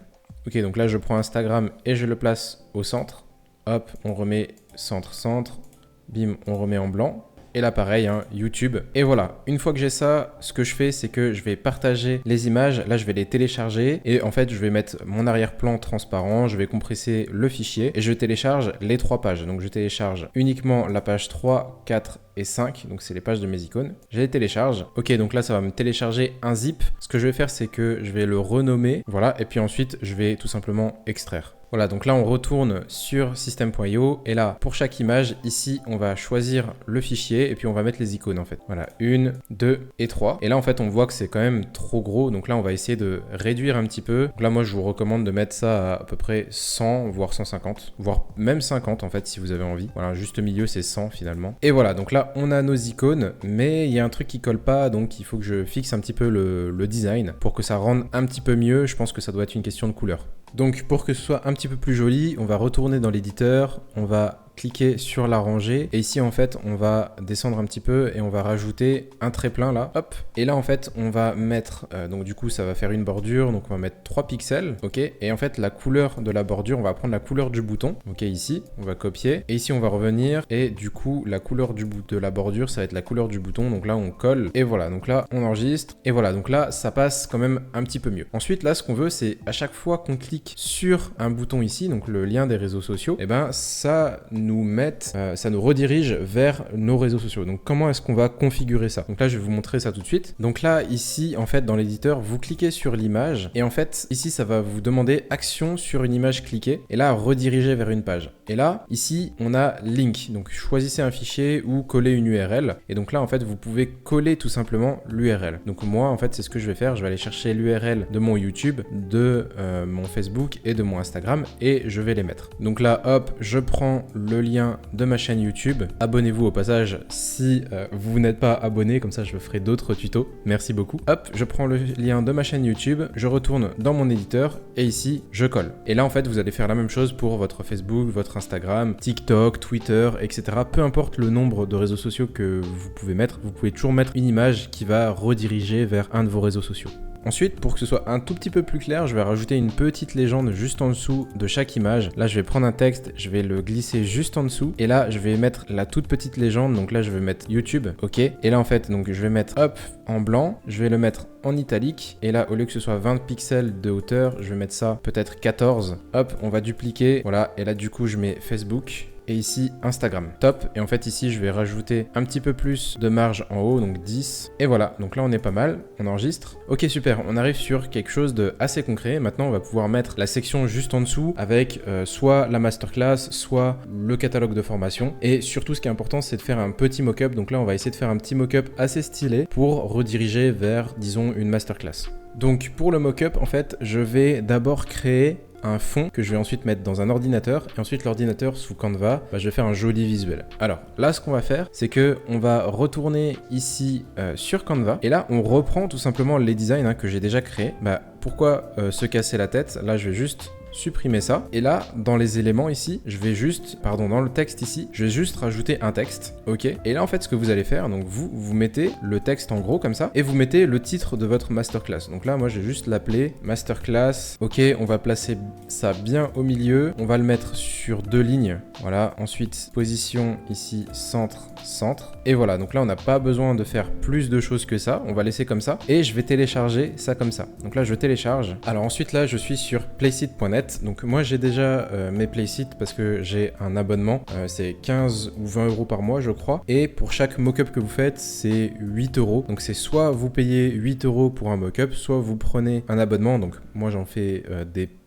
[SPEAKER 1] Ok, donc là, je prends Instagram et je le place au centre. Hop, on remet centre, centre, bim, on remet en blanc. Et là pareil, hein, YouTube. Et voilà, une fois que j'ai ça, ce que je fais, c'est que je vais partager les images. Là, je vais les télécharger. Et en fait, je vais mettre mon arrière-plan transparent. Je vais compresser le fichier. Et je télécharge les 3 pages. Donc, je télécharge uniquement la page 3, 4 et 5. Donc, c'est les pages de mes icônes. Je les télécharge. Ok, donc là, ça va me télécharger un zip. Ce que je vais faire, c'est que je vais le renommer. Voilà, et puis ensuite, je vais tout simplement extraire. Voilà, donc là on retourne sur system.io et là pour chaque image, ici on va choisir le fichier et puis on va mettre les icônes en fait. Voilà, 1, 2 et 3. Et là en fait on voit que c'est quand même trop gros, donc là on va essayer de réduire un petit peu. Donc là moi je vous recommande de mettre ça à peu près 100 voire 150, voire même 50 en fait si vous avez envie. Voilà, juste milieu c'est 100 finalement. Et voilà, donc là on a nos icônes, mais il y a un truc qui colle pas, donc il faut que je fixe un petit peu le design pour que ça rende un petit peu mieux. Je pense que ça doit être une question de couleur. Donc pour que ce soit un petit peu plus joli, on va retourner dans l'éditeur, on va cliquer sur la rangée et ici en fait on va descendre un petit peu et on va rajouter un trait plein là, hop, et là en fait on va mettre, donc du coup ça va faire une bordure, donc on va mettre 3 pixels, ok, et en fait la couleur de la bordure, on va prendre la couleur du bouton, ok, ici, on va copier, et ici on va revenir, et du coup la couleur de la bordure ça va être la couleur du bouton, donc là on colle, et voilà, donc là on enregistre, et voilà, donc là ça passe quand même un petit peu mieux. Ensuite là ce qu'on veut c'est à chaque fois qu'on clique sur un bouton ici, donc le lien des réseaux sociaux, et ben ça nous redirige vers nos réseaux sociaux. Donc comment est-ce qu'on va configurer ça? Donc là je vais vous montrer ça tout de suite. Donc là ici en fait dans l'éditeur vous cliquez sur l'image et en fait ici ça va vous demander action sur une image cliquée et là rediriger vers une page. Et là ici on a link, donc choisissez un fichier ou coller une URL et donc là en fait vous pouvez coller tout simplement l'URL. Donc moi en fait c'est ce que je vais faire, je vais aller chercher l'URL de mon YouTube, de mon Facebook et de mon Instagram et je vais les mettre. Donc là hop, je prends le lien de ma chaîne YouTube. Abonnez-vous au passage si vous n'êtes pas abonné, comme ça je ferai d'autres tutos. Merci beaucoup. Hop, je prends le lien de ma chaîne YouTube, je retourne dans mon éditeur et ici je colle. Et là en fait vous allez faire la même chose pour votre Facebook, votre Instagram, TikTok, Twitter, etc. Peu importe le nombre de réseaux sociaux que vous pouvez mettre, vous pouvez toujours mettre une image qui va rediriger vers un de vos réseaux sociaux. Ensuite, pour que ce soit un tout petit peu plus clair, je vais rajouter une petite légende juste en dessous de chaque image. Là, je vais prendre un texte, je vais le glisser juste en dessous. Et là, je vais mettre la toute petite légende. Donc là, je vais mettre YouTube, ok. Et là, en fait, donc je vais mettre hop en blanc. Je vais le mettre en italique. Et là, au lieu que ce soit 20 pixels de hauteur, je vais mettre ça peut-être 14. Hop, on va dupliquer. Voilà. Et là, du coup, je mets Facebook. et ici Instagram. Top. Et en fait ici je vais rajouter un petit peu plus de marge en haut, donc 10. Et voilà, donc là on est pas mal, on enregistre. Ok, super, on arrive sur quelque chose de assez concret. Maintenant on va pouvoir mettre la section juste en dessous avec soit la masterclass, soit le catalogue de formation. Et surtout ce qui est important c'est de faire un petit mock-up. Donc là on va essayer de faire un petit mock-up assez stylé pour rediriger vers, disons, une masterclass. Donc pour le mock-up, en fait, je vais d'abord créer un fond que je vais ensuite mettre dans un ordinateur et ensuite l'ordinateur sous Canva, je vais faire un joli visuel. Alors là ce qu'on va faire c'est que on va retourner ici sur Canva et là on reprend tout simplement les designs que j'ai déjà créés. Pourquoi se casser la tête? Là je vais juste supprimer ça et là dans les éléments ici je vais juste, dans le texte ici je vais juste rajouter un texte, ok, et là en fait ce que vous allez faire, donc vous mettez le texte en gros comme ça et vous mettez le titre de votre masterclass. Donc là moi je vais juste l'appeler masterclass, ok, on va placer ça bien au milieu, on va le mettre sur 2 lignes, voilà, ensuite position ici centre, et voilà, donc là on n'a pas besoin de faire plus de choses que ça, on va laisser comme ça et je vais télécharger ça comme ça. Donc là je télécharge, alors ensuite là je suis sur playsit.net. Donc moi j'ai déjà mes Playsit parce que j'ai un abonnement, c'est 15 ou 20 euros par mois je crois, et pour chaque mock-up que vous faites c'est 8 euros. Donc c'est soit vous payez 8 euros pour un mock-up, soit vous prenez un abonnement. Donc moi j'en fais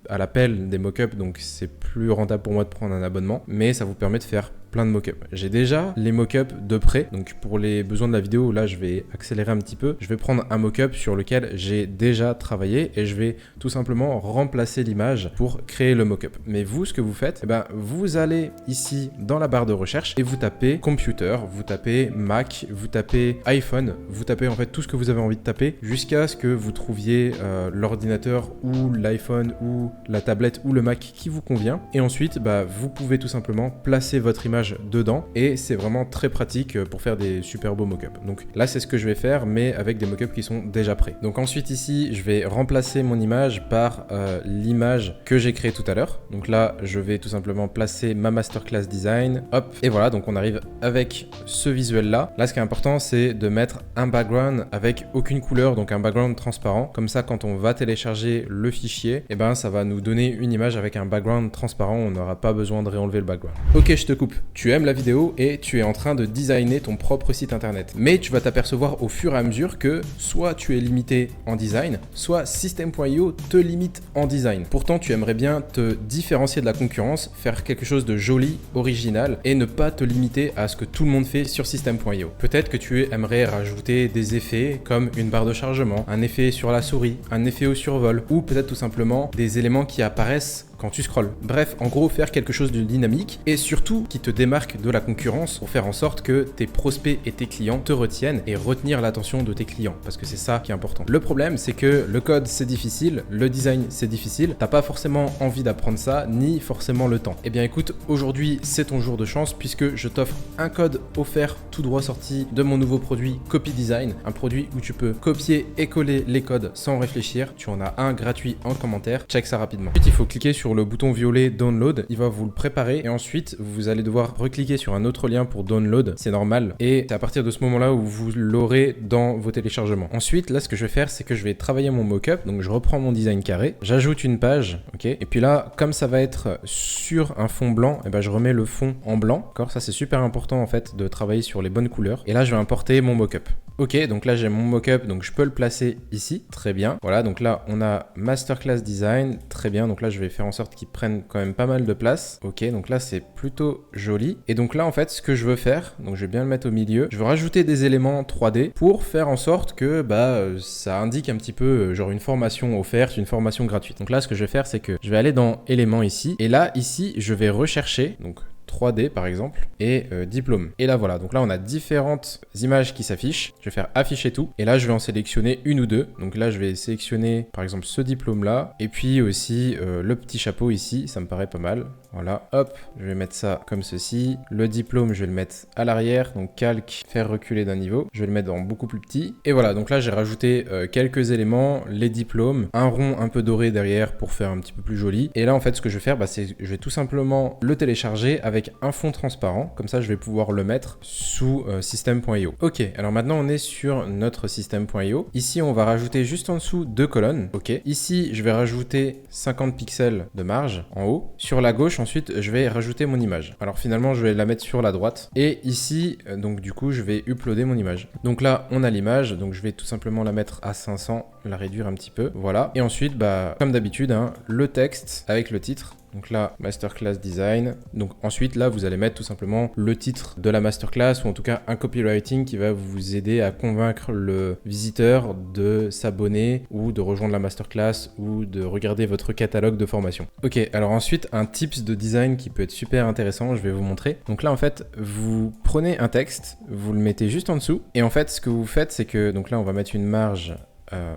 [SPEAKER 1] à l'appel des mock-up, donc c'est plus rentable pour moi de prendre un abonnement, mais ça vous permet de faire plein de mock-up. J'ai déjà les mock-up de près, donc pour les besoins de la vidéo, là je vais accélérer un petit peu. Je vais prendre un mock-up sur lequel j'ai déjà travaillé et je vais tout simplement remplacer l'image pour créer le mock-up. Mais vous, ce que vous faites, vous allez ici dans la barre de recherche et vous tapez computer, vous tapez Mac, vous tapez iPhone, vous tapez en fait tout ce que vous avez envie de taper jusqu'à ce que vous trouviez l'ordinateur ou l'iPhone ou la tablette ou le Mac qui vous convient. Et ensuite, vous pouvez tout simplement placer votre image dedans et c'est vraiment très pratique pour faire des super beaux mock-up. Donc là c'est ce que je vais faire mais avec des mock-up qui sont déjà prêts. Donc ensuite ici je vais remplacer mon image par l'image que j'ai créée tout à l'heure. Donc là je vais tout simplement placer ma masterclass design, hop, et voilà, donc on arrive avec ce visuel là. Là ce qui est important c'est de mettre un background avec aucune couleur, donc un background transparent, comme ça quand on va télécharger le fichier, ça va nous donner une image avec un background transparent, on n'aura pas besoin de réenlever le background. Ok, je te coupe. Tu aimes la vidéo et tu es en train de designer ton propre site internet. Mais tu vas t'apercevoir au fur et à mesure que soit tu es limité en design, soit System.io te limite en design. Pourtant, tu aimerais bien te différencier de la concurrence, faire quelque chose de joli, original et ne pas te limiter à ce que tout le monde fait sur System.io. Peut-être que tu aimerais rajouter des effets comme une barre de chargement, un effet sur la souris, un effet au survol ou peut-être tout simplement des éléments qui apparaissent quand tu scrolles. Bref, en gros, faire quelque chose de dynamique et surtout qui te démarque de la concurrence pour faire en sorte que tes prospects et tes clients te retiennent et retenir l'attention de tes clients parce que c'est ça qui est important. Le problème, c'est que le code, c'est difficile, le design, c'est difficile, t'as pas forcément envie d'apprendre ça ni forcément le temps. Eh bien écoute, aujourd'hui, c'est ton jour de chance puisque je t'offre un code offert tout droit sorti de mon nouveau produit Copy Design, un produit où tu peux copier et coller les codes sans réfléchir. Tu en as un gratuit en commentaire, check ça rapidement. Ensuite, il faut cliquer sur le bouton violet download, il va vous le préparer et ensuite vous allez devoir recliquer sur un autre lien pour download, c'est normal et c'est à partir de ce moment là où vous l'aurez dans vos téléchargements. Ensuite là ce que je vais faire c'est que je vais travailler mon mockup, donc je reprends mon design carré, j'ajoute une page, ok, et puis là comme ça va être sur un fond blanc, je remets le fond en blanc, d'accord, ça c'est super important en fait de travailler sur les bonnes couleurs et là je vais importer mon mockup. Ok, donc là j'ai mon mockup, donc je peux le placer ici, très bien. Voilà, donc là on a Masterclass Design, très bien. Donc là je vais faire en sorte qu'il prenne quand même pas mal de place. Ok, donc là c'est plutôt joli. Et donc là en fait ce que je veux faire, donc je vais bien le mettre au milieu, je veux rajouter des éléments 3D pour faire en sorte que ça indique un petit peu genre une formation offerte, une formation gratuite. Donc là ce que je vais faire c'est que je vais aller dans éléments ici, et là ici je vais rechercher, donc 3D par exemple, et diplôme. Et là voilà, donc là on a différentes images qui s'affichent. Je vais faire afficher tout, et là je vais en sélectionner une ou deux. Donc là je vais sélectionner par exemple ce diplôme là, et puis aussi le petit chapeau ici, ça me paraît pas mal. Voilà, hop, je vais mettre ça comme ceci. Le diplôme, je vais le mettre à l'arrière, donc calque, faire reculer d'un niveau. Je vais le mettre en beaucoup plus petit. Et voilà, donc là j'ai rajouté quelques éléments, les diplômes, un rond un peu doré derrière pour faire un petit peu plus joli. Et là en fait ce que je vais faire, c'est je vais tout simplement le télécharger avec un fond transparent. Comme ça je vais pouvoir le mettre sous System.io. Ok, alors maintenant on est sur notre System.io. Ici on va rajouter juste en dessous 2 colonnes. Ok, ici je vais rajouter 50 pixels de marge en haut. Sur la gauche ensuite, je vais rajouter mon image. Alors finalement, je vais la mettre sur la droite. Et ici, donc du coup, je vais uploader mon image. Donc là, on a l'image. Donc je vais tout simplement la mettre à 500, la réduire un petit peu. Voilà. Et ensuite, bah, comme d'habitude, hein, le texte avec le titre. Donc là, Masterclass Design. Donc ensuite, là, vous allez mettre tout simplement le titre de la masterclass ou en tout cas un copywriting qui va vous aider à convaincre le visiteur de s'abonner ou de rejoindre la masterclass ou de regarder votre catalogue de formation. Ok, alors ensuite, un tips de design qui peut être super intéressant, je vais vous montrer. Donc là, en fait, vous prenez un texte, vous le mettez juste en dessous et en fait, ce que vous faites, c'est que, donc là, on va mettre une marge,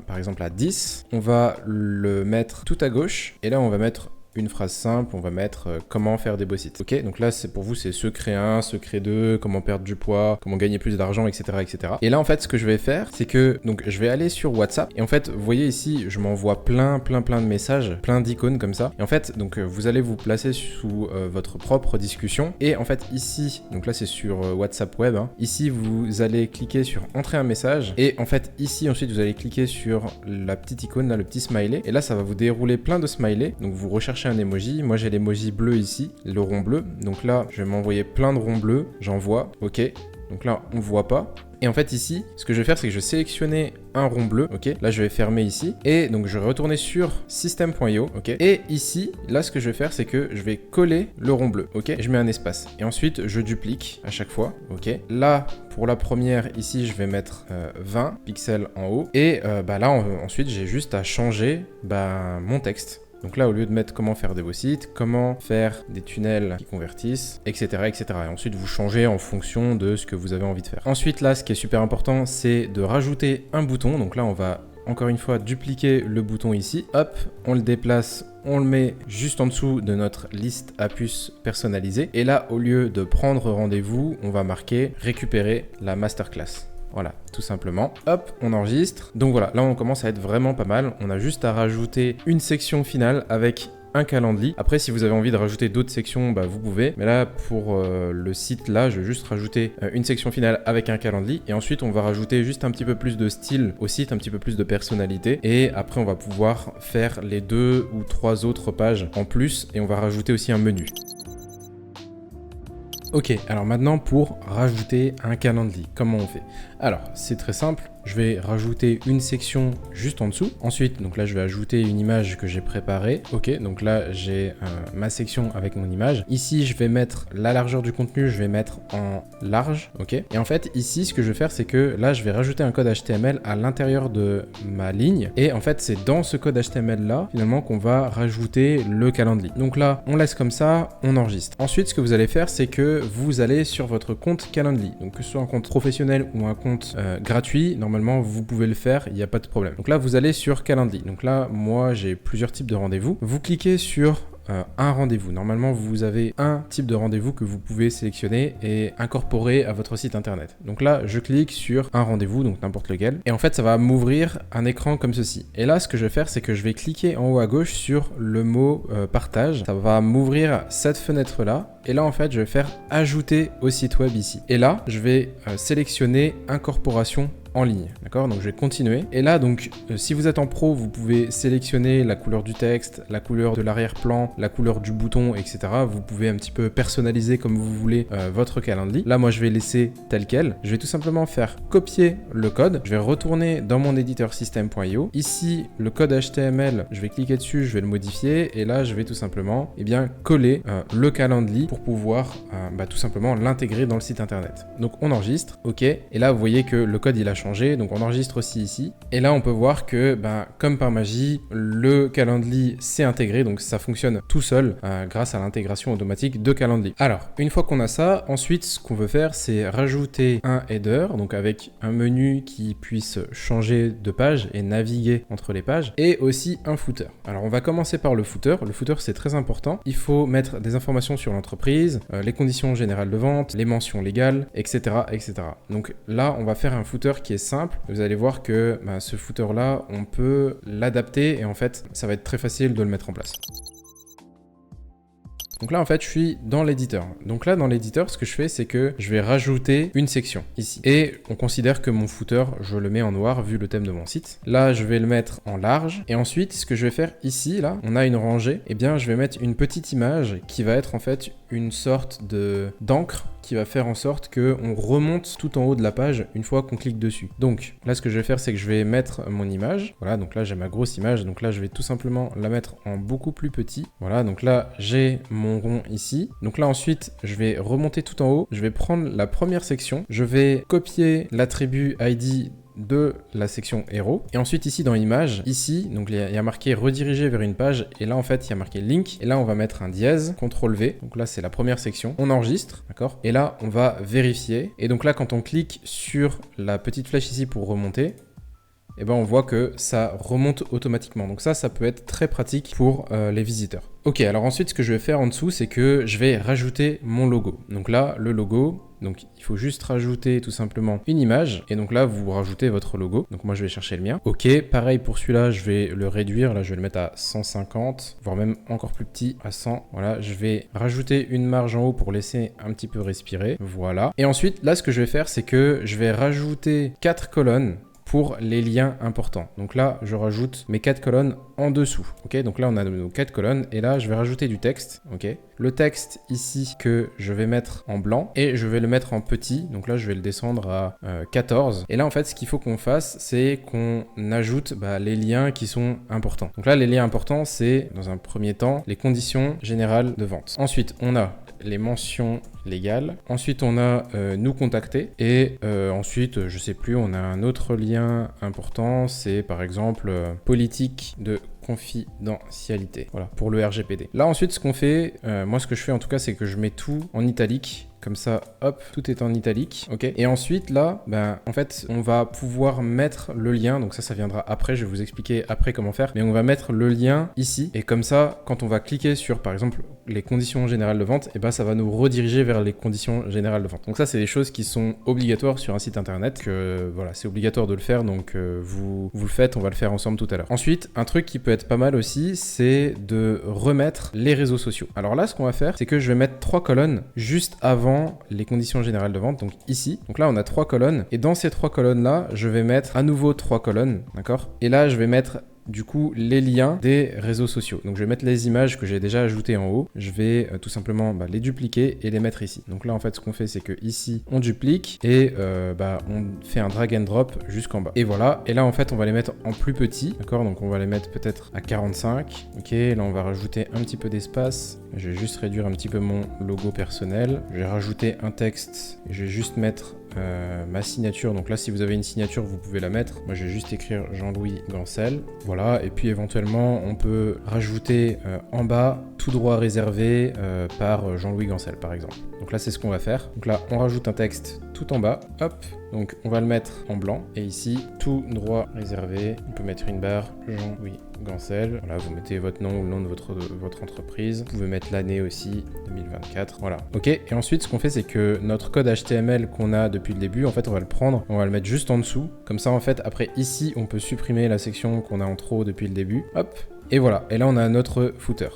[SPEAKER 1] par exemple à 10. On va le mettre tout à gauche et là, on va mettre une phrase simple, on va mettre comment faire des beaux sites. Ok, donc là c'est pour vous, c'est secret 1, secret 2, comment perdre du poids, comment gagner plus d'argent, etc., etc. Et là en fait ce que je vais faire, c'est que donc je vais aller sur WhatsApp et en fait vous voyez ici, je m'envoie plein de messages, plein d'icônes comme ça. Et en fait donc vous allez vous placer sous votre propre discussion et en fait ici, donc là c'est sur WhatsApp web, hein, ici vous allez cliquer sur entrer un message et en fait ici ensuite vous allez cliquer sur la petite icône là, le petit smiley et là ça va vous dérouler plein de smileys. Donc vous recherchez un emoji, moi j'ai l'emoji bleu ici, le rond bleu, donc là je vais m'envoyer plein de ronds bleus, j'envoie, ok, donc là on voit pas, et en fait ici, ce que je vais faire c'est que je vais sélectionner un rond bleu, ok, là je vais fermer ici, et donc je vais retourner sur system.io, ok, et ici, là ce que je vais faire c'est que je vais coller le rond bleu, ok, je mets un espace, et ensuite je duplique à chaque fois, ok, là pour la première ici je vais mettre 20 pixels en haut, et bah là ensuite j'ai juste à changer mon texte. Donc là, au lieu de mettre comment faire des beaux sites, comment faire des tunnels qui convertissent, etc., etc. Et ensuite, vous changez en fonction de ce que vous avez envie de faire. Ensuite, là, ce qui est super important, c'est de rajouter un bouton. Donc là, on va encore une fois dupliquer le bouton ici. Hop, on le déplace, on le met juste en dessous de notre liste à puces personnalisée. Et là, au lieu de prendre rendez-vous, on va marquer récupérer la masterclass. Voilà, tout simplement. Hop, on enregistre. Donc voilà, là on commence à être vraiment pas mal. On a juste à rajouter une section finale avec un calendrier. Après, si vous avez envie de rajouter d'autres sections, bah, vous pouvez. Mais là, pour le site, là, je vais juste rajouter une section finale avec un calendrier. Et ensuite, on va rajouter juste un petit peu plus de style au site, un petit peu plus de personnalité. Et après, on va pouvoir faire les 2 ou 3 autres pages en plus. Et on va rajouter aussi un menu. Ok, alors maintenant pour rajouter un calendrier, comment on fait? Alors, c'est très simple, je vais rajouter une section juste en dessous. Ensuite, donc là, je vais ajouter une image que j'ai préparée. Ok, donc là, j'ai ma section avec mon image. Ici, je vais mettre la largeur du contenu, je vais mettre en large. Ok, et en fait, ici, ce que je vais faire, c'est que là, je vais rajouter un code HTML à l'intérieur de ma ligne. Et en fait, c'est dans ce code HTML là, finalement, qu'on va rajouter le calendrier. Donc là, on laisse comme ça, on enregistre. Ensuite, ce que vous allez faire, c'est que vous allez sur votre compte Calendly. Donc que ce soit un compte professionnel ou un compte gratuit, normalement vous pouvez le faire, il n'y a pas de problème. Donc là vous allez sur Calendly. Donc là moi j'ai plusieurs types de rendez-vous. Vous cliquez sur un rendez-vous. Normalement, vous avez un type de rendez-vous que vous pouvez sélectionner et incorporer à votre site internet. Donc là, je clique sur un rendez-vous, donc n'importe lequel. Et en fait, ça va m'ouvrir un écran comme ceci. Et là, ce que je vais faire, c'est que je vais cliquer en haut à gauche sur le mot partage. Ça va m'ouvrir cette fenêtre-là. Et là, en fait, je vais faire ajouter au site web ici. Et là, je vais sélectionner incorporation en ligne, d'accord? Donc je vais continuer. Et là, donc, si vous êtes en pro, vous pouvez sélectionner la couleur du texte, la couleur de l'arrière-plan, la couleur du bouton, etc. Vous pouvez un petit peu personnaliser comme vous voulez votre calendrier. Là, moi, je vais laisser tel quel. Je vais tout simplement faire copier le code. Je vais retourner dans mon éditeur system.io. Ici, le code HTML, je vais cliquer dessus, je vais le modifier. Et là, je vais tout simplement, coller le calendrier pour pouvoir tout simplement l'intégrer dans le site internet. Donc, on enregistre, ok. Et là, vous voyez que le code, il a changé. Donc on enregistre aussi ici. Et là on peut voir que comme par magie, le Calendly s'est intégré. Donc ça fonctionne tout seul grâce à l'intégration automatique de Calendly. Alors une fois qu'on a ça, ensuite ce qu'on veut faire c'est rajouter un header. Donc avec un menu qui puisse changer de page et naviguer entre les pages. Et aussi un footer. Alors on va commencer par le footer. Le footer c'est très important. Il faut mettre des informations sur l'entreprise, les conditions générales de vente, les mentions légales, etc. etc. Donc là on va faire un footer qui est simple. Vous allez voir que ce footer là on peut l'adapter et en fait ça va être très facile de le mettre en place. Donc là, en fait, je suis dans l'éditeur. Donc là, dans l'éditeur, ce que je fais, c'est que je vais rajouter une section ici. Et on considère que mon footer, je le mets en noir vu le thème de mon site. Là, je vais le mettre en large. Et ensuite, ce que je vais faire ici, là, on a une rangée. Eh bien, je vais mettre une petite image qui va être en fait une sorte d'encre qui va faire en sorte qu'on remonte tout en haut de la page une fois qu'on clique dessus. Donc là, ce que je vais faire, c'est que je vais mettre mon image. Voilà, donc là, j'ai ma grosse image. Donc là, je vais tout simplement la mettre en beaucoup plus petit. Voilà, donc là, j'ai mon rond ici. Donc là, ensuite, je vais remonter tout en haut. Je vais prendre la première section. Je vais copier l'attribut ID de la section héros. Et ensuite ici dans image, ici, donc il y a marqué rediriger vers une page. Et là en fait il y a marqué link. Et là on va mettre un dièse, CTRL V. Donc là c'est la première section. On enregistre, d'accord? Et là on va vérifier. Et donc là quand on clique sur la petite flèche ici pour remonter, et ben on voit que ça remonte automatiquement. Donc ça peut être très pratique pour les visiteurs. Ok, alors ensuite ce que je vais faire en dessous, c'est que je vais rajouter mon logo. Donc là, le logo, donc il faut juste rajouter tout simplement une image. Et donc là, vous rajoutez votre logo. Donc moi, je vais chercher le mien. Ok, pareil pour celui-là, je vais le réduire. Là, je vais le mettre à 150, voire même encore plus petit, à 100. Voilà, je vais rajouter une marge en haut pour laisser un petit peu respirer. Voilà. Et ensuite, là, ce que je vais faire, c'est que je vais rajouter 4 colonnes pour les liens importants. Donc là, je rajoute mes 4 colonnes en dessous. Ok, donc là, on a nos 4 colonnes et là, je vais rajouter du texte. Ok, le texte ici que je vais mettre en blanc et je vais le mettre en petit. Donc là, je vais le descendre à 14. Et là, en fait, ce qu'il faut qu'on fasse, c'est qu'on ajoute les liens qui sont importants. Donc là, les liens importants, c'est dans un premier temps les conditions générales de vente. Ensuite, on a les mentions légales. Ensuite, on a nous contacter. Et ensuite, je sais plus, on a un autre lien important. C'est par exemple politique de confidentialité. Voilà, pour le RGPD. Là, ensuite, ce qu'on fait, moi, ce que je fais en tout cas, c'est que je mets tout en italique. Comme ça, hop, tout est en italique, ok. Et ensuite, là, en fait, on va pouvoir mettre le lien. Donc ça viendra après. Je vais vous expliquer après comment faire. Mais on va mettre le lien ici. Et comme ça, quand on va cliquer sur, par exemple, les conditions générales de vente, et ça va nous rediriger vers les conditions générales de vente. Donc ça, c'est des choses qui sont obligatoires sur un site internet. Que voilà, c'est obligatoire de le faire. Donc vous le faites. On va le faire ensemble tout à l'heure. Ensuite, un truc qui peut être pas mal aussi, c'est de remettre les réseaux sociaux. Alors là, ce qu'on va faire, c'est que je vais mettre 3 colonnes juste avant les conditions générales de vente, donc ici. Donc là, on a 3 colonnes. Et dans ces 3 colonnes-là, je vais mettre à nouveau 3 colonnes, d'accord? Et là, je vais mettre du coup les liens des réseaux sociaux. Donc je vais mettre les images que j'ai déjà ajoutées en haut. Je vais tout simplement les dupliquer et les mettre ici. Donc là en fait ce qu'on fait c'est que ici on duplique et on fait un drag and drop jusqu'en bas. Et voilà. Et là en fait on va les mettre en plus petit. D'accord, donc on va les mettre peut-être à 45. Ok, là on va rajouter un petit peu d'espace. Je vais juste réduire un petit peu mon logo personnel. Je vais rajouter un texte. Je vais juste mettre ma signature. Donc là, si vous avez une signature, vous pouvez la mettre. Moi, je vais juste écrire Jean-Louis Gancel. Voilà. Et puis, éventuellement, on peut rajouter en bas tout droit réservé par Jean-Louis Gancel, par exemple. Donc là, c'est ce qu'on va faire. Donc là, on rajoute un texte tout en bas. Hop. Donc, on va le mettre en blanc. Et ici, tout droit réservé. On peut mettre une barre Jean-Louis Gancel. Voilà, vous mettez votre nom ou le nom de votre entreprise. Vous pouvez mettre l'année aussi, 2024. Voilà. Ok. Et ensuite, ce qu'on fait, c'est que notre code HTML qu'on a depuis le début, en fait, on va le prendre, on va le mettre juste en dessous. Comme ça, en fait, après, ici, on peut supprimer la section qu'on a en trop depuis le début. Hop. Et voilà. Et là, on a notre footer.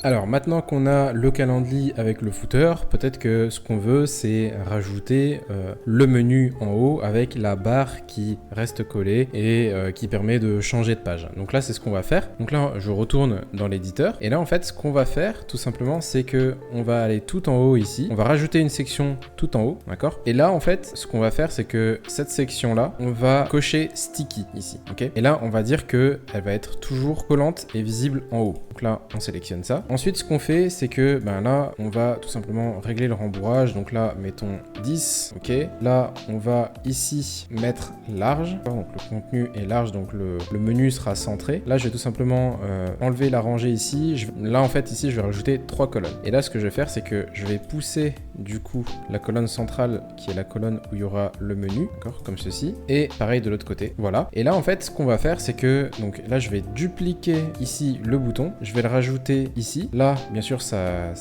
[SPEAKER 1] Alors maintenant qu'on a le calendrier avec le footer, peut-être que ce qu'on veut c'est rajouter le menu en haut avec la barre qui reste collée et qui permet de changer de page. Donc là c'est ce qu'on va faire. Donc là je retourne dans l'éditeur et là en fait ce qu'on va faire tout simplement c'est que on va aller tout en haut ici, on va rajouter une section tout en haut, d'accord? Et là en fait ce qu'on va faire c'est que cette section là on va cocher sticky ici, ok? Et là on va dire que elle va être toujours collante et visible en haut. Donc là on sélectionne ça. Ensuite, ce qu'on fait, c'est que là, on va tout simplement régler le rembourrage. Donc là, mettons 10. Ok. Là, on va ici mettre large. Donc le contenu est large, donc le menu sera centré. Là, je vais tout simplement enlever la rangée ici. Là, en fait, ici, je vais rajouter 3 colonnes. Et là, ce que je vais faire, c'est que je vais pousser du coup la colonne centrale qui est la colonne où il y aura le menu, d'accord, comme ceci. Et pareil de l'autre côté. Voilà. Et là, en fait, ce qu'on va faire, c'est que donc là, je vais dupliquer ici le bouton. Je vais le rajouter ici ici. Là, bien sûr, ça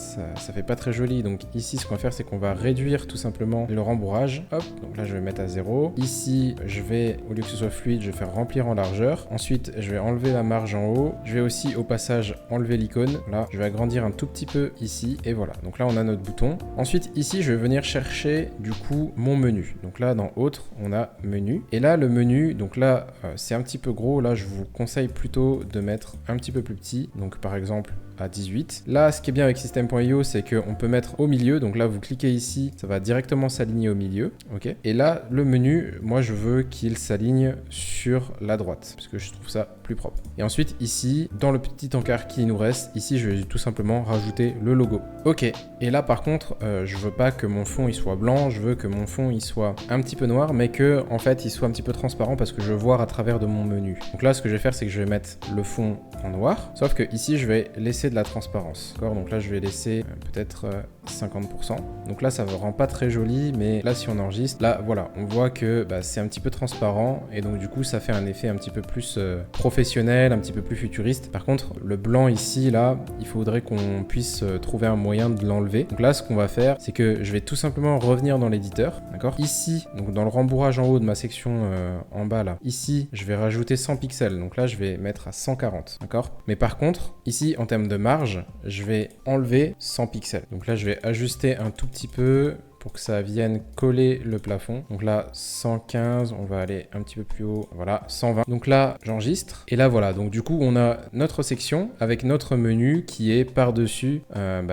[SPEAKER 1] fait pas très joli. Donc ici, ce qu'on va faire, c'est qu'on va réduire tout simplement le rembourrage. Hop, donc là, je vais mettre à 0. Ici, je vais, au lieu que ce soit fluide, je vais faire remplir en largeur. Ensuite, je vais enlever la marge en haut. Je vais aussi, au passage, enlever l'icône. Là, je vais agrandir un tout petit peu ici. Et voilà. Donc là, on a notre bouton. Ensuite, ici, je vais venir chercher, du coup, mon menu. Donc là, dans Autres, on a Menu. Et là, le menu, donc là, c'est un petit peu gros. Là, je vous conseille plutôt de mettre un petit peu plus petit. Donc, par exemple, à 18. Là, ce qui est bien avec System.io, c'est qu'on peut mettre au milieu. Donc là, vous cliquez ici, ça va directement s'aligner au milieu. Ok. Et là, le menu, moi, je veux qu'il s'aligne sur la droite parce que je trouve ça plus propre. Et ensuite, ici, dans le petit encart qui nous reste, ici, je vais tout simplement rajouter le logo. Ok. Et là, par contre, je veux pas que mon fond il soit blanc. Je veux que mon fond il soit un petit peu noir, mais que en fait, il soit un petit peu transparent parce que je veux voir à travers de mon menu. Donc là, ce que je vais faire, c'est que je vais mettre le fond en noir. Sauf que ici, je vais laisser de la transparence. D'accord, donc là je vais laisser peut-être 50%. Donc là ça ne rend pas très joli, mais là si on enregistre, là voilà, on voit que c'est un petit peu transparent et donc du coup ça fait un effet un petit peu plus professionnel, un petit peu plus futuriste. Par contre, le blanc ici, là, il faudrait qu'on puisse trouver un moyen de l'enlever. Donc là ce qu'on va faire, c'est que je vais tout simplement revenir dans l'éditeur, d'accord. Ici, donc dans le rembourrage en haut de ma section en bas là, ici je vais rajouter 100 pixels. Donc là je vais mettre à 140, d'accord. Mais par contre, ici en termes de marge, je vais enlever 100 pixels. Donc là, je vais ajuster un tout petit peu pour que ça vienne coller le plafond. Donc là, 115, on va aller un petit peu plus haut. Voilà, 120. Donc là, j'enregistre. Et là, voilà. Donc du coup, on a notre section avec notre menu qui est par-dessus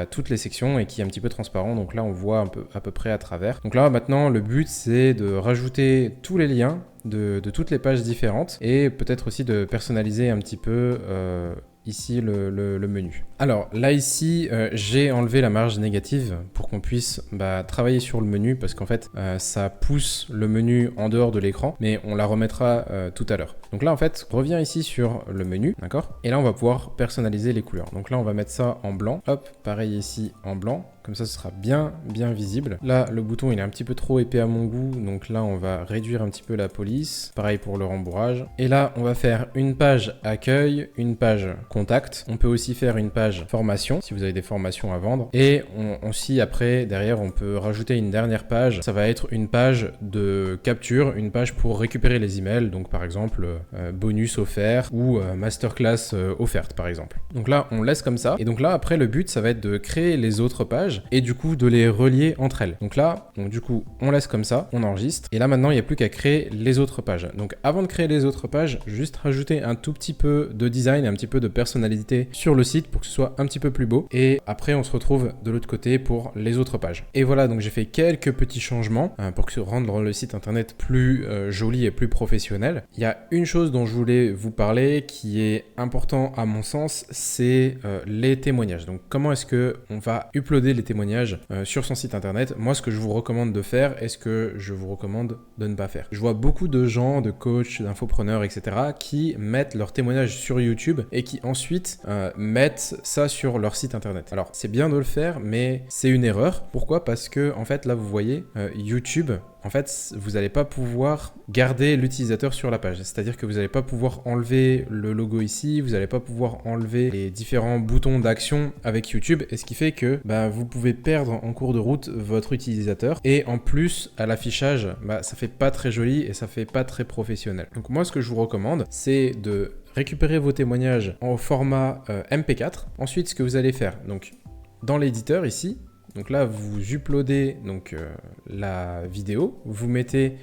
[SPEAKER 1] toutes les sections et qui est un petit peu transparent. Donc là, on voit à peu près à travers. Donc là, maintenant, le but, c'est de rajouter tous les liens de toutes les pages différentes et peut-être aussi de personnaliser un petit peu ici le menu. Alors là ici j'ai enlevé la marge négative pour qu'on puisse travailler sur le menu parce qu'en fait ça pousse le menu en dehors de l'écran, mais on la remettra tout à l'heure. Donc là en fait reviens ici sur le menu, d'accord, et là on va pouvoir personnaliser les couleurs. Donc là on va mettre ça en blanc, hop, pareil ici en blanc. Comme ça, ce sera bien visible. Là, le bouton, il est un petit peu trop épais à mon goût. Donc là, on va réduire un petit peu la police. Pareil pour le rembourrage. Et là, on va faire une page accueil, une page contact. On peut aussi faire une page formation, si vous avez des formations à vendre. Et aussi, après, derrière, on peut rajouter une dernière page. Ça va être une page de capture, une page pour récupérer les emails. Donc, par exemple, bonus offert ou masterclass offerte, par exemple. Donc là, on laisse comme ça. Et donc là, après, le but, ça va être de créer les autres pages et du coup de les relier entre elles. Donc là, du coup, on laisse comme ça, on enregistre. Et là, maintenant, il n'y a plus qu'à créer les autres pages. Donc avant de créer les autres pages, juste rajouter un tout petit peu de design et un petit peu de personnalité sur le site pour que ce soit un petit peu plus beau. Et après, on se retrouve de l'autre côté pour les autres pages. Et voilà, donc j'ai fait quelques petits changements pour rendre le site internet plus joli et plus professionnel. Il y a une chose dont je voulais vous parler qui est important à mon sens, c'est les témoignages. Donc comment est-ce que on va uploader les témoignages sur son site internet? Moi, ce que je vous recommande de faire et ce que je vous recommande de ne pas faire. Je vois beaucoup de gens, de coachs, d'infopreneurs, etc. qui mettent leurs témoignages sur YouTube et qui ensuite mettent ça sur leur site internet. Alors, c'est bien de le faire, mais c'est une erreur. Pourquoi? Parce que, en fait, là, vous voyez, YouTube, en fait, vous n'allez pas pouvoir garder l'utilisateur sur la page. C'est-à-dire que vous n'allez pas pouvoir enlever le logo ici, vous n'allez pas pouvoir enlever les différents boutons d'action avec YouTube, et ce qui fait que vous pouvez perdre en cours de route votre utilisateur. Et en plus, à l'affichage, ça fait pas très joli et ça fait pas très professionnel. Donc moi, ce que je vous recommande, c'est de récupérer vos témoignages en format MP4. Ensuite, ce que vous allez faire, donc dans l'éditeur ici, donc là, vous uploadez la vidéo, vous mettez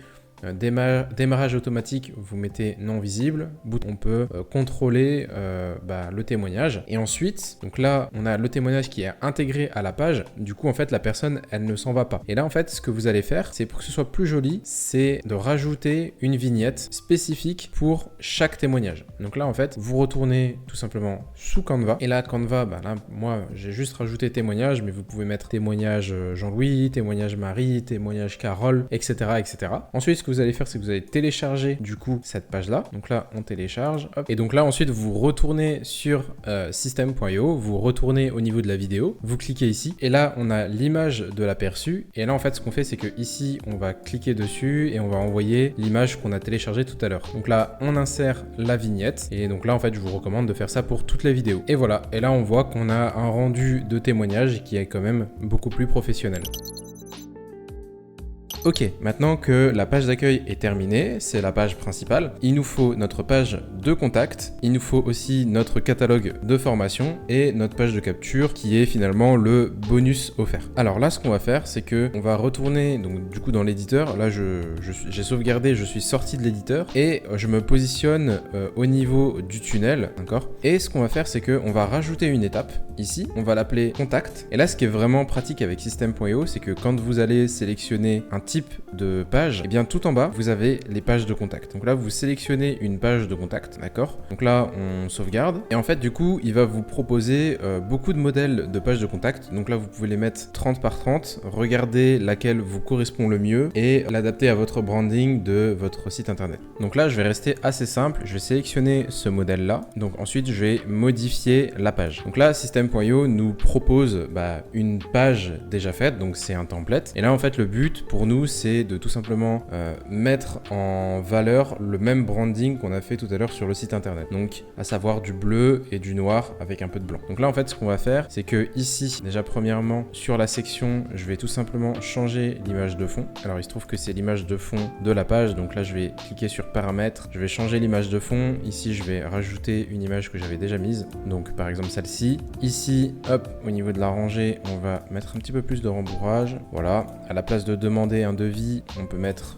[SPEAKER 1] démarrage automatique, vous mettez non visible, on peut contrôler le témoignage. Et ensuite, donc là, on a le témoignage qui est intégré à la page. Du coup, en fait, la personne, elle ne s'en va pas. Et là, en fait, ce que vous allez faire, c'est pour que ce soit plus joli, c'est de rajouter une vignette spécifique pour chaque témoignage. Donc là, en fait, vous retournez tout simplement sous Canva. Et là, Canva, là, moi, j'ai juste rajouté témoignage, mais vous pouvez mettre témoignage Jean-Louis, témoignage Marie, témoignage Carole, etc., etc. Ensuite, ce que vous allez faire, c'est que vous allez télécharger du coup cette page-là. Donc là, on télécharge. Hop. Et donc là, ensuite, vous retournez sur system.io, vous retournez au niveau de la vidéo, vous cliquez ici. Et là, on a l'image de l'aperçu. Et là, en fait, ce qu'on fait, c'est que ici, on va cliquer dessus et on va envoyer l'image qu'on a téléchargée tout à l'heure. Donc là, on insère la vignette. Et donc là, en fait, je vous recommande de faire ça pour toutes les vidéos. Et voilà. Et là, on voit qu'on a un rendu de témoignage qui est quand même beaucoup plus professionnel. Ok, maintenant que la page d'accueil est terminée, c'est la page principale, il nous faut notre page de contact, il nous faut aussi notre catalogue de formation et notre page de capture qui est finalement le bonus offert. Alors là, ce qu'on va faire, c'est que on va retourner donc du coup dans l'éditeur. Là, j'ai sauvegardé, je suis sorti de l'éditeur et je me positionne au niveau du tunnel, d'accord. Et ce qu'on va faire, c'est que on va rajouter une étape ici, on va l'appeler contact. Et là, ce qui est vraiment pratique avec system.io, c'est que quand vous allez sélectionner un type de page, et bien tout en bas, vous avez les pages de contact. Donc là, vous sélectionnez une page de contact, d'accord? Donc là, on sauvegarde. Et en fait, du coup, il va vous proposer beaucoup de modèles de pages de contact. Donc là, vous pouvez les mettre 30 par 30, regarder laquelle vous correspond le mieux et l'adapter à votre branding de votre site internet. Donc là, je vais rester assez simple. Je vais sélectionner ce modèle-là. Donc ensuite, je vais modifier la page. Donc là, system.io nous propose une page déjà faite. Donc c'est un template. Et là, en fait, le but pour nous, c'est de tout simplement mettre en valeur le même branding qu'on a fait tout à l'heure sur le site internet. Donc, à savoir du bleu et du noir avec un peu de blanc. Donc là, en fait, ce qu'on va faire, c'est que ici, déjà premièrement, sur la section, je vais tout simplement changer l'image de fond. Alors, il se trouve que c'est l'image de fond de la page. Donc là, je vais cliquer sur paramètres. Je vais changer l'image de fond. Ici, je vais rajouter une image que j'avais déjà mise. Donc, par exemple, celle-ci. Ici, hop, au niveau de la rangée, on va mettre un petit peu plus de rembourrage. Voilà. À la place de demander un devis, on peut mettre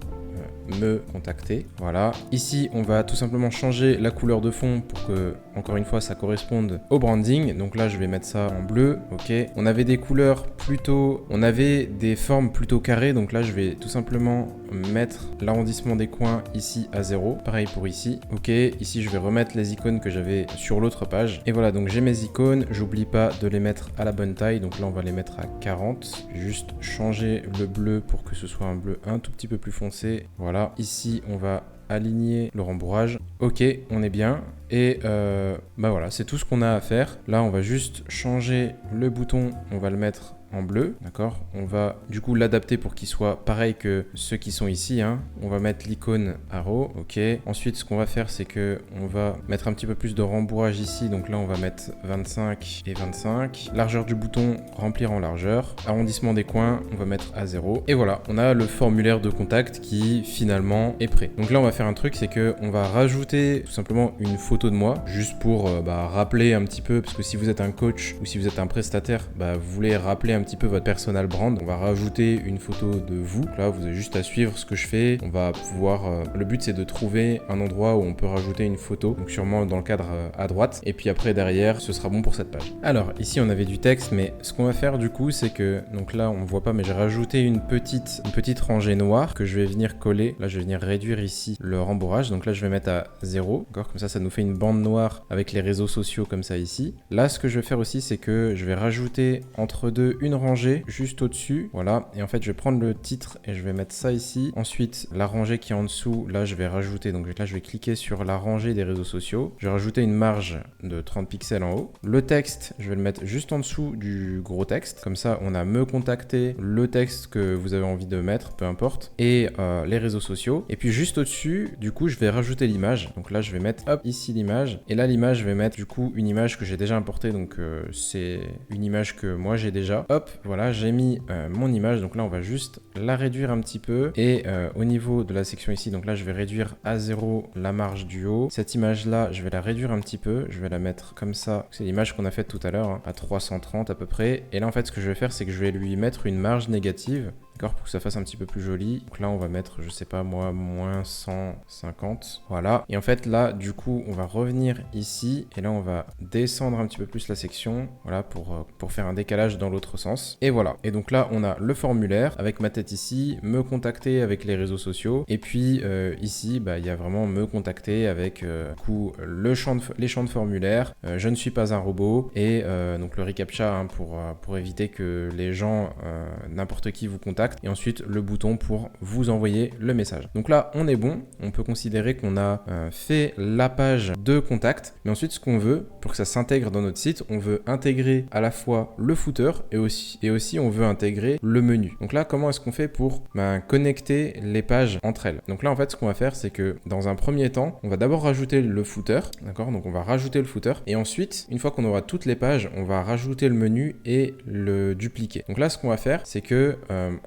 [SPEAKER 1] me contacter. Voilà. Ici, on va tout simplement changer la couleur de fond pour que, encore une fois, ça corresponde au branding. Donc là, je vais mettre ça en bleu. Ok. On avait des couleurs plutôt... On avait des formes plutôt carrées. Donc là, je vais tout simplement mettre l'arrondissement des coins ici à 0. Pareil pour ici. Ok. Ici, je vais remettre les icônes que j'avais sur l'autre page. Et voilà, donc j'ai mes icônes. J'oublie pas de les mettre à la bonne taille. Donc là, on va les mettre à 40. Juste changer le bleu pour que ce soit un bleu un tout petit peu plus foncé. Voilà. Ici, on va aligner le rembourrage. Ok, on est bien. Et voilà, c'est tout ce qu'on a à faire. Là, on va juste changer le bouton. On va le mettre en bleu, d'accord? On va du coup l'adapter pour qu'il soit pareil que ceux qui sont ici, hein. On va mettre l'icône arrow, ok. Ensuite, ce qu'on va faire, c'est que on va mettre un petit peu plus de rembourrage ici. Donc là, on va mettre 25 et 25. Largeur du bouton, remplir en largeur. Arrondissement des coins, on va mettre à 0. Et voilà, on a le formulaire de contact qui finalement est prêt. Donc là, on va faire un truc, c'est que on va rajouter tout simplement une photo de moi, juste pour rappeler un petit peu, parce que si vous êtes un coach ou si vous êtes un prestataire, vous voulez rappeler un petit peu votre personal brand. On va rajouter une photo de vous. Là, vous avez juste à suivre ce que je fais. On va pouvoir... le but, c'est de trouver un endroit où on peut rajouter une photo. Donc sûrement dans le cadre à droite. Et puis après, derrière, ce sera bon pour cette page. Alors, ici, on avait du texte, mais ce qu'on va faire du coup, c'est que... Donc là, on ne voit pas, mais j'ai rajouté une petite rangée noire que je vais venir coller. Là, je vais venir réduire ici le rembourrage. Donc là, je vais mettre à 0. D'accord? Comme ça nous fait une bande noire avec les réseaux sociaux comme ça ici. Là, ce que je vais faire aussi, c'est que je vais rajouter entre deux une rangée juste au-dessus. Voilà. Et en fait, je vais prendre le titre et je vais mettre ça ici. Ensuite, la rangée qui est en dessous, là, je vais rajouter. Donc là, je vais cliquer sur la rangée des réseaux sociaux. Je vais rajouter une marge de 30 pixels en haut. Le texte, je vais le mettre juste en dessous du gros texte. Comme ça, on a me contacter, le texte que vous avez envie de mettre, peu importe, et les réseaux sociaux. Et puis juste au-dessus, du coup, je vais rajouter l'image. Donc là, je vais mettre hop ici l'image. Et là, l'image, je vais mettre du coup une image que j'ai déjà importée. Donc c'est une image que moi j'ai déjà. Hop, voilà, j'ai mis mon image. Donc là, on va juste la réduire un petit peu. Et au niveau de la section ici, donc là, je vais réduire à 0 la marge du haut. Cette image-là, je vais la réduire un petit peu. Je vais la mettre comme ça. C'est l'image qu'on a faite tout à l'heure, hein, à 330 à peu près. Et là, en fait, ce que je vais faire, c'est que je vais lui mettre une marge négative. D'accord, pour que ça fasse un petit peu plus joli. Donc là, on va mettre, je sais pas moi, moins 150. Voilà. Et en fait, là, du coup, on va revenir ici. Et là, on va descendre un petit peu plus la section. Voilà, pour faire un décalage dans l'autre sens. Et voilà. Et donc là, on a le formulaire avec ma tête ici, me contacter avec les réseaux sociaux. Et puis ici, il y a vraiment me contacter avec du coup, les champs de formulaire. Je ne suis pas un robot. Et donc le reCAPTCHA, hein, pour éviter que les gens, n'importe qui vous contacte. contact et ensuite le bouton pour vous envoyer le message. Donc là, on est bon. On peut considérer qu'on a fait la page de contact. Mais ensuite, ce qu'on veut, pour que ça s'intègre dans notre site, on veut intégrer à la fois le footer et aussi on veut intégrer le menu. Donc là, comment est-ce qu'on fait pour connecter les pages entre elles? Donc là, en fait, ce qu'on va faire, c'est que dans un premier temps, on va d'abord rajouter le footer. D'accord? Donc on va rajouter le footer. Et ensuite, une fois qu'on aura toutes les pages, on va rajouter le menu et le dupliquer. Donc là, ce qu'on va faire, c'est que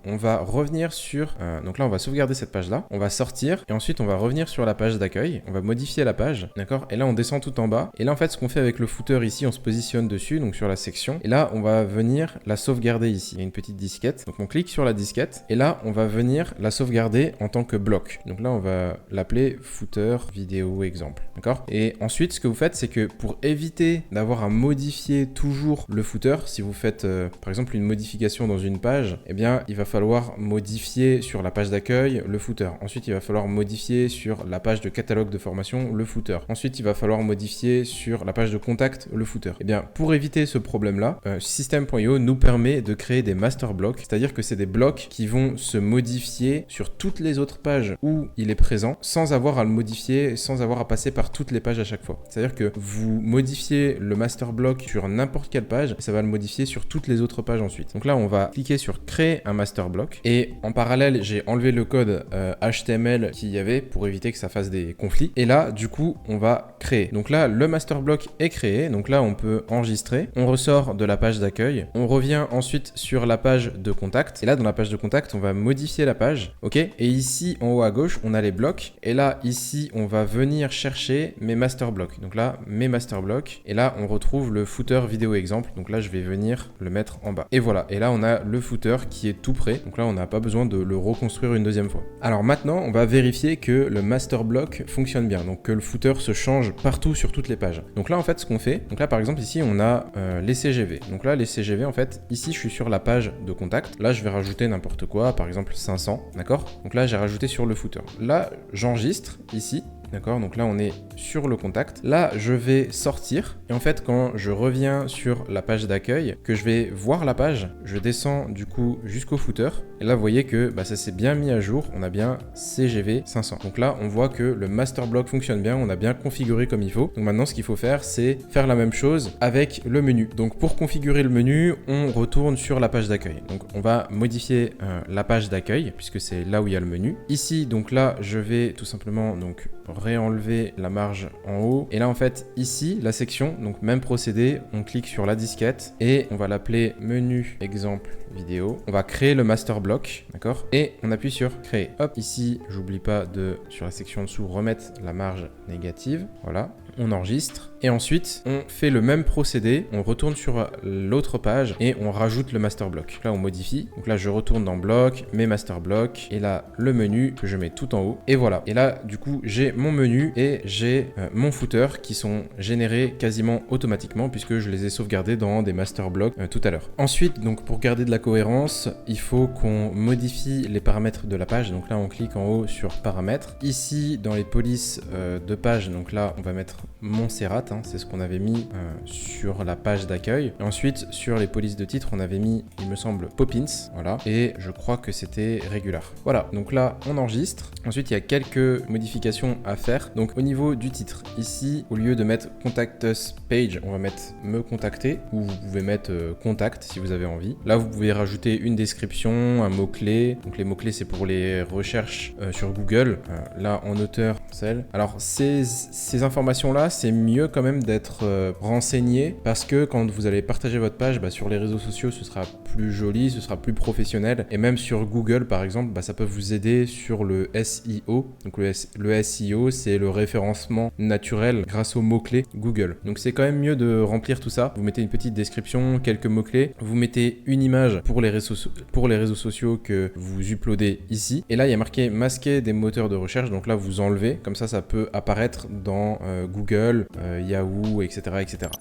[SPEAKER 1] on va revenir sur... donc là, on va sauvegarder cette page-là. On va sortir et ensuite, on va revenir sur la page d'accueil. On va modifier la page. D'accord? Et là, on descend tout en bas. Et là, en fait, ce qu'on fait avec le footer ici, on se positionne dessus, donc sur la section. Et là, on va venir la sauvegarder ici. Il y a une petite disquette. Donc on clique sur la disquette. Et là, on va venir la sauvegarder en tant que bloc. Donc là, on va l'appeler footer vidéo exemple. D'accord? Et ensuite, ce que vous faites, c'est que pour éviter d'avoir à modifier toujours le footer, si vous faites par exemple une modification dans une page, eh bien, il va falloir modifier sur la page d'accueil le footer. Ensuite, il va falloir modifier sur la page de catalogue de formation le footer. Ensuite, il va falloir modifier sur la page de contact le footer. Eh bien, pour éviter ce problème-là, System.io nous permet de créer des master blocks, c'est-à-dire que c'est des blocs qui vont se modifier sur toutes les autres pages où il est présent, sans avoir à le modifier, sans avoir à passer par toutes les pages à chaque fois. C'est-à-dire que vous modifiez le master block sur n'importe quelle page, et ça va le modifier sur toutes les autres pages ensuite. Donc là, on va cliquer sur créer un master block, et en parallèle, j'ai enlevé le code HTML qu'il y avait pour éviter que ça fasse des conflits. Et là, du coup, on va créer. Donc là, le master block est créé. Donc là, on peut enregistrer. On ressort de la page d'accueil. On revient ensuite sur la page de contact. Et là, dans la page de contact, on va modifier la page. OK? Et ici, en haut à gauche, on a les blocs. Et là, ici, on va venir chercher mes master blocks. Donc là, mes master blocks. Et là, on retrouve le footer vidéo exemple. Donc là, je vais venir le mettre en bas. Et voilà. Et là, on a le footer qui est tout prêt. Donc là, on n'a pas besoin de le reconstruire une deuxième fois. Alors maintenant, on va vérifier que le master block fonctionne bien. Donc que le footer se change partout sur toutes les pages. Donc là, en fait, ce qu'on fait, donc là, par exemple, ici, on a les CGV. Donc là, les CGV, en fait, ici, je suis sur la page de contact. Là, je vais rajouter n'importe quoi, par exemple 500, d'accord? Donc là, j'ai rajouté sur le footer. Là, j'enregistre ici. D'accord, donc là on est sur le contact. Là, je vais sortir. Et en fait, quand je reviens sur la page d'accueil, que je vais voir la page, je descends du coup jusqu'au footer. Et là, vous voyez que ça s'est bien mis à jour. On a bien CGV 500. Donc là, on voit que le master block fonctionne bien. On a bien configuré comme il faut. Donc maintenant, ce qu'il faut faire, c'est faire la même chose avec le menu. Donc pour configurer le menu, on retourne sur la page d'accueil. Donc on va modifier la page d'accueil puisque c'est là où il y a le menu. Ici, donc là, je vais tout simplement donc réenlever la marge en haut. Et là, en fait, ici, la section, donc même procédé, on clique sur la disquette et on va l'appeler menu exemple vidéo. On va créer le master block, d'accord? Et on appuie sur créer. Hop, ici, j'oublie pas de, sur la section en dessous, remettre la marge négative. Voilà. On enregistre et ensuite on fait le même procédé, on retourne sur l'autre page et on rajoute le master block. Là on modifie, donc là je retourne dans bloc, mes master blocks et là le menu que je mets tout en haut et voilà. Et là du coup j'ai mon menu et j'ai mon footer qui sont générés quasiment automatiquement puisque je les ai sauvegardés dans des master blocks tout à l'heure. Ensuite donc pour garder de la cohérence, il faut qu'on modifie les paramètres de la page. Donc là on clique en haut sur paramètres. Ici dans les polices de page, donc là on va mettre Montserrat, c'est ce qu'on avait mis sur la page d'accueil. Ensuite, sur les polices de titre, on avait mis, il me semble, Poppins, voilà, et je crois que c'était Regular. Voilà, donc là, on enregistre. Ensuite, il y a quelques modifications à faire. Donc, au niveau du titre, ici, au lieu de mettre Contact Us Page, on va mettre Me contacter, ou vous pouvez mettre Contact si vous avez envie. Là, vous pouvez rajouter une description, un mot-clé. Donc, les mots-clés, c'est pour les recherches sur Google. Là, en auteur, celle. Alors, ces informations-là, c'est mieux quand même d'être renseigné parce que quand vous allez partager votre page sur les réseaux sociaux, ce sera plus joli, ce sera plus professionnel et même sur Google par exemple, ça peut vous aider sur le SEO. Donc le SEO, c'est le référencement naturel grâce aux mots-clés Google. Donc c'est quand même mieux de remplir tout ça. Vous mettez une petite description, quelques mots-clés, vous mettez une image pour les réseaux sociaux que vous uploadez ici et là il y a marqué masquer des moteurs de recherche. Donc là vous enlevez, comme ça peut apparaître dans Google, Yahoo, etc., etc.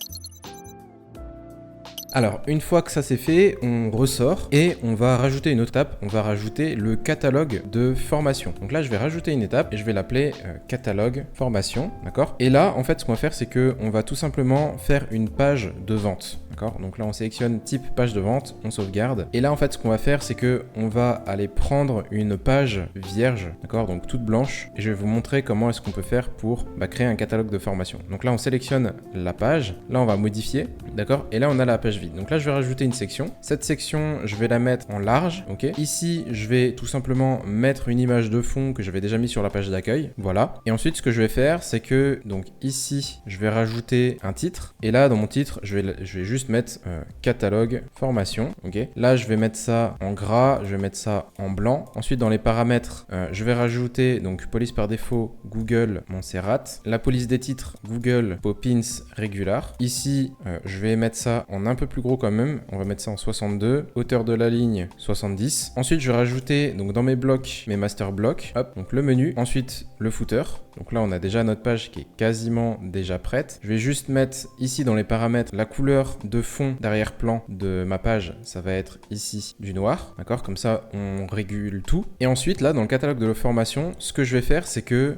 [SPEAKER 1] Alors, une fois que ça c'est fait, on ressort et on va rajouter une autre étape. On va rajouter le catalogue de formation. Donc là, je vais rajouter une étape et je vais l'appeler catalogue formation, d'accord? Et là, en fait, ce qu'on va faire, c'est que on va tout simplement faire une page de vente, d'accord? Donc là, on sélectionne type page de vente, on sauvegarde. Et là, en fait, ce qu'on va faire, c'est que on va aller prendre une page vierge, d'accord? Donc toute blanche. Et je vais vous montrer comment est-ce qu'on peut faire pour créer un catalogue de formation. Donc là, on sélectionne la page. Là, on va modifier, d'accord? Et là, on a la page vide. Donc là, je vais rajouter une section. Cette section, je vais la mettre en large, ok? Ici, je vais tout simplement mettre une image de fond que j'avais déjà mis sur la page d'accueil. Voilà. Et ensuite, ce que je vais faire, c'est que, donc ici, je vais rajouter un titre. Et là, dans mon titre, je vais juste mettre catalogue formation, ok? Là, je vais mettre ça en gras, je vais mettre ça en blanc. Ensuite, dans les paramètres, je vais rajouter, donc, police par défaut, Google Montserrat. La police des titres, Google Poppins Regular. Ici, je vais mettre ça en un peu plus gros quand même. On va mettre ça en 62. Hauteur de la ligne, 70. Ensuite, je vais rajouter, donc, dans mes blocs, mes master blocs. Hop, donc le menu. Ensuite, le footer. Donc là, on a déjà notre page qui est quasiment déjà prête. Je vais juste mettre ici dans les paramètres la couleur de fond d'arrière-plan de ma page. Ça va être ici du noir. D'accord? Comme ça, on régule tout. Et ensuite, là, dans le catalogue de la formation, ce que je vais faire, c'est que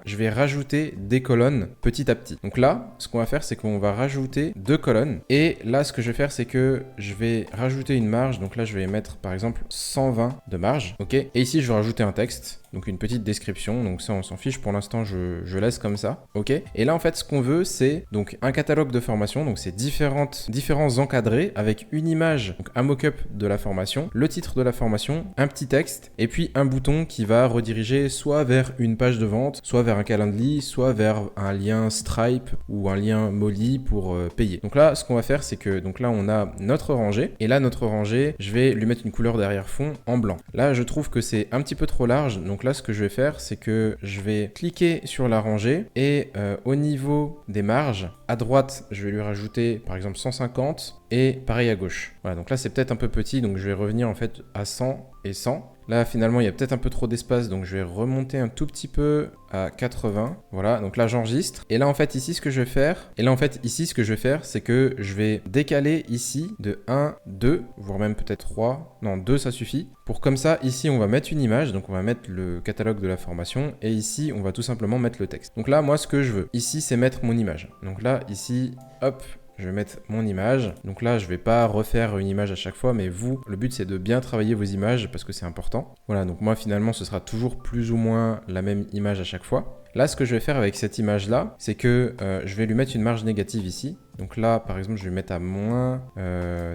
[SPEAKER 1] je vais rajouter des colonnes petit à petit. Donc là, ce qu'on va faire, c'est qu'on va rajouter 2 colonnes. Et là, ce que je vais faire, c'est que je vais rajouter une marge. Donc là, je vais mettre, par exemple, 120 de marge. OK? Et ici, je vais rajouter un texte. Donc une petite description, donc ça on s'en fiche, pour l'instant je laisse comme ça, ok? Et là en fait ce qu'on veut c'est donc un catalogue de formation, donc c'est différents encadrés avec une image, donc un mock-up de la formation, le titre de la formation, un petit texte, et puis un bouton qui va rediriger soit vers une page de vente, soit vers un Calendly, soit vers un lien Stripe ou un lien Molly pour payer. Donc là ce qu'on va faire c'est que, donc là on a notre rangée, et là notre rangée, je vais lui mettre une couleur derrière-fond en blanc. Là je trouve que c'est un petit peu trop large, donc là, ce que je vais faire, c'est que je vais cliquer sur la rangée et au niveau des marges, à droite, je vais lui rajouter par exemple 150 et pareil à gauche. Voilà, donc là, c'est peut-être un peu petit, donc je vais revenir en fait à 100 et 100. Là, finalement, il y a peut-être un peu trop d'espace, donc je vais remonter un tout petit peu à 80. Voilà, donc là, j'enregistre. Et là, en fait, ici, ce que je vais faire, c'est que je vais décaler ici de 1, 2, voire même peut-être 3. Non, 2, ça suffit. Pour comme ça, ici, on va mettre une image, donc on va mettre le catalogue de la formation, et ici, on va tout simplement mettre le texte. Donc là, moi, ce que je veux, ici, c'est mettre mon image. Donc là, ici, hop, je vais mettre mon image. Donc là, je vais pas refaire une image à chaque fois, mais vous, le but, c'est de bien travailler vos images parce que c'est important. Voilà, donc moi, finalement, ce sera toujours plus ou moins la même image à chaque fois. Là, ce que je vais faire avec cette image-là, c'est que je vais lui mettre une marge négative ici. Donc là, par exemple, je vais mettre à moins,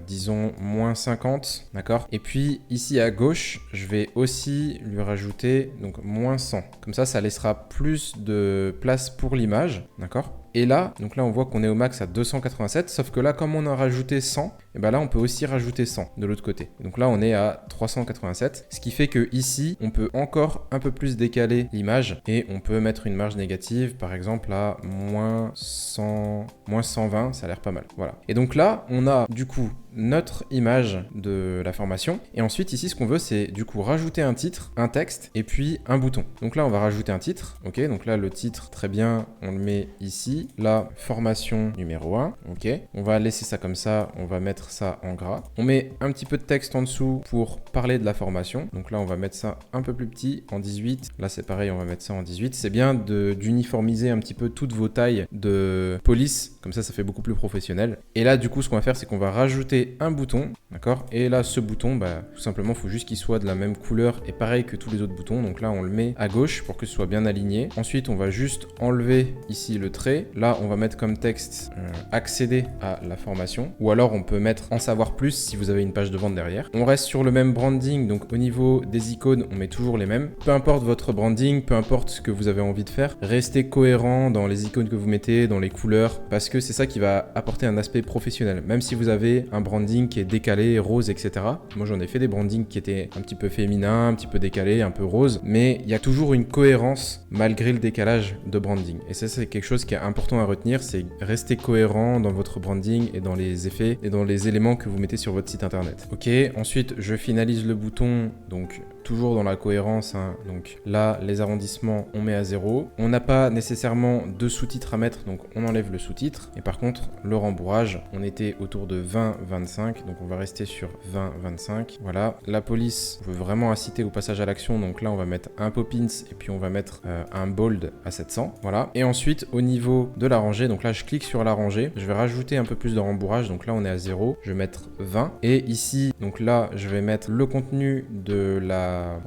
[SPEAKER 1] disons, moins 50, d'accord? Et puis, ici à gauche, je vais aussi lui rajouter, donc, moins 100. Comme ça laissera plus de place pour l'image, d'accord? Et là, donc là, on voit qu'on est au max à 287, sauf que là, comme on a rajouté 100, et ben là, on peut aussi rajouter 100 de l'autre côté. Donc là, on est à 387, ce qui fait que ici, on peut encore un peu plus décaler l'image et on peut mettre une marge négative, par exemple, à moins 100, moins 120, ça a l'air pas mal. Voilà. Et donc là, on a du coup notre image de la formation. Et ensuite, ici, ce qu'on veut, c'est du coup rajouter un titre, un texte et puis un bouton. Donc là, on va rajouter un titre. Ok, donc là, le titre, très bien, on le met ici. Là, formation numéro 1. Ok, on va laisser ça comme ça. On va mettre ça en gras. On met un petit peu de texte en dessous pour parler de la formation. Donc là, on va mettre ça un peu plus petit, en 18. Là, c'est pareil, on va mettre ça en 18. C'est bien d'uniformiser un petit peu toutes vos tailles de police. Comme ça fait beaucoup plus professionnel. Et là, du coup, ce qu'on va faire, c'est qu'on va rajouter un bouton, d'accord? Et là, ce bouton, tout simplement, il faut juste qu'il soit de la même couleur et pareil que tous les autres boutons. Donc là, on le met à gauche pour que ce soit bien aligné. Ensuite, on va juste enlever ici le trait. Là, on va mettre comme texte accéder à la formation. Ou alors, on peut mettre en savoir plus si vous avez une page de vente derrière. On reste sur le même branding. Donc, au niveau des icônes, on met toujours les mêmes. Peu importe votre branding, peu importe ce que vous avez envie de faire, restez cohérent dans les icônes que vous mettez, dans les couleurs, parce que c'est ça qui va apporter un aspect professionnel. Même si vous avez un branding qui est décalé, rose, etc. Moi, j'en ai fait des brandings qui étaient un petit peu féminins, un petit peu décalés, un peu rose, mais il y a toujours une cohérence malgré le décalage de branding. Et ça, c'est quelque chose qui est important à retenir, c'est rester cohérent dans votre branding et dans les effets et dans les éléments que vous mettez sur votre site internet. Ok, ensuite, je finalise le bouton, donc toujours dans la cohérence, hein. Donc là, les arrondissements, on met à 0. On n'a pas nécessairement de sous-titres à mettre, donc on enlève le sous-titre. Et par contre, le rembourrage, on était autour de 20-25, donc on va rester sur 20-25. Voilà, la police, on veut vraiment inciter au passage à l'action, donc là, on va mettre un Poppins et puis on va mettre un bold à 700. Voilà, et ensuite, au niveau de la rangée, donc là, je clique sur la rangée, je vais rajouter un peu plus de rembourrage, donc là, on est à 0, je vais mettre 20. Et ici, donc là, je vais mettre le contenu de la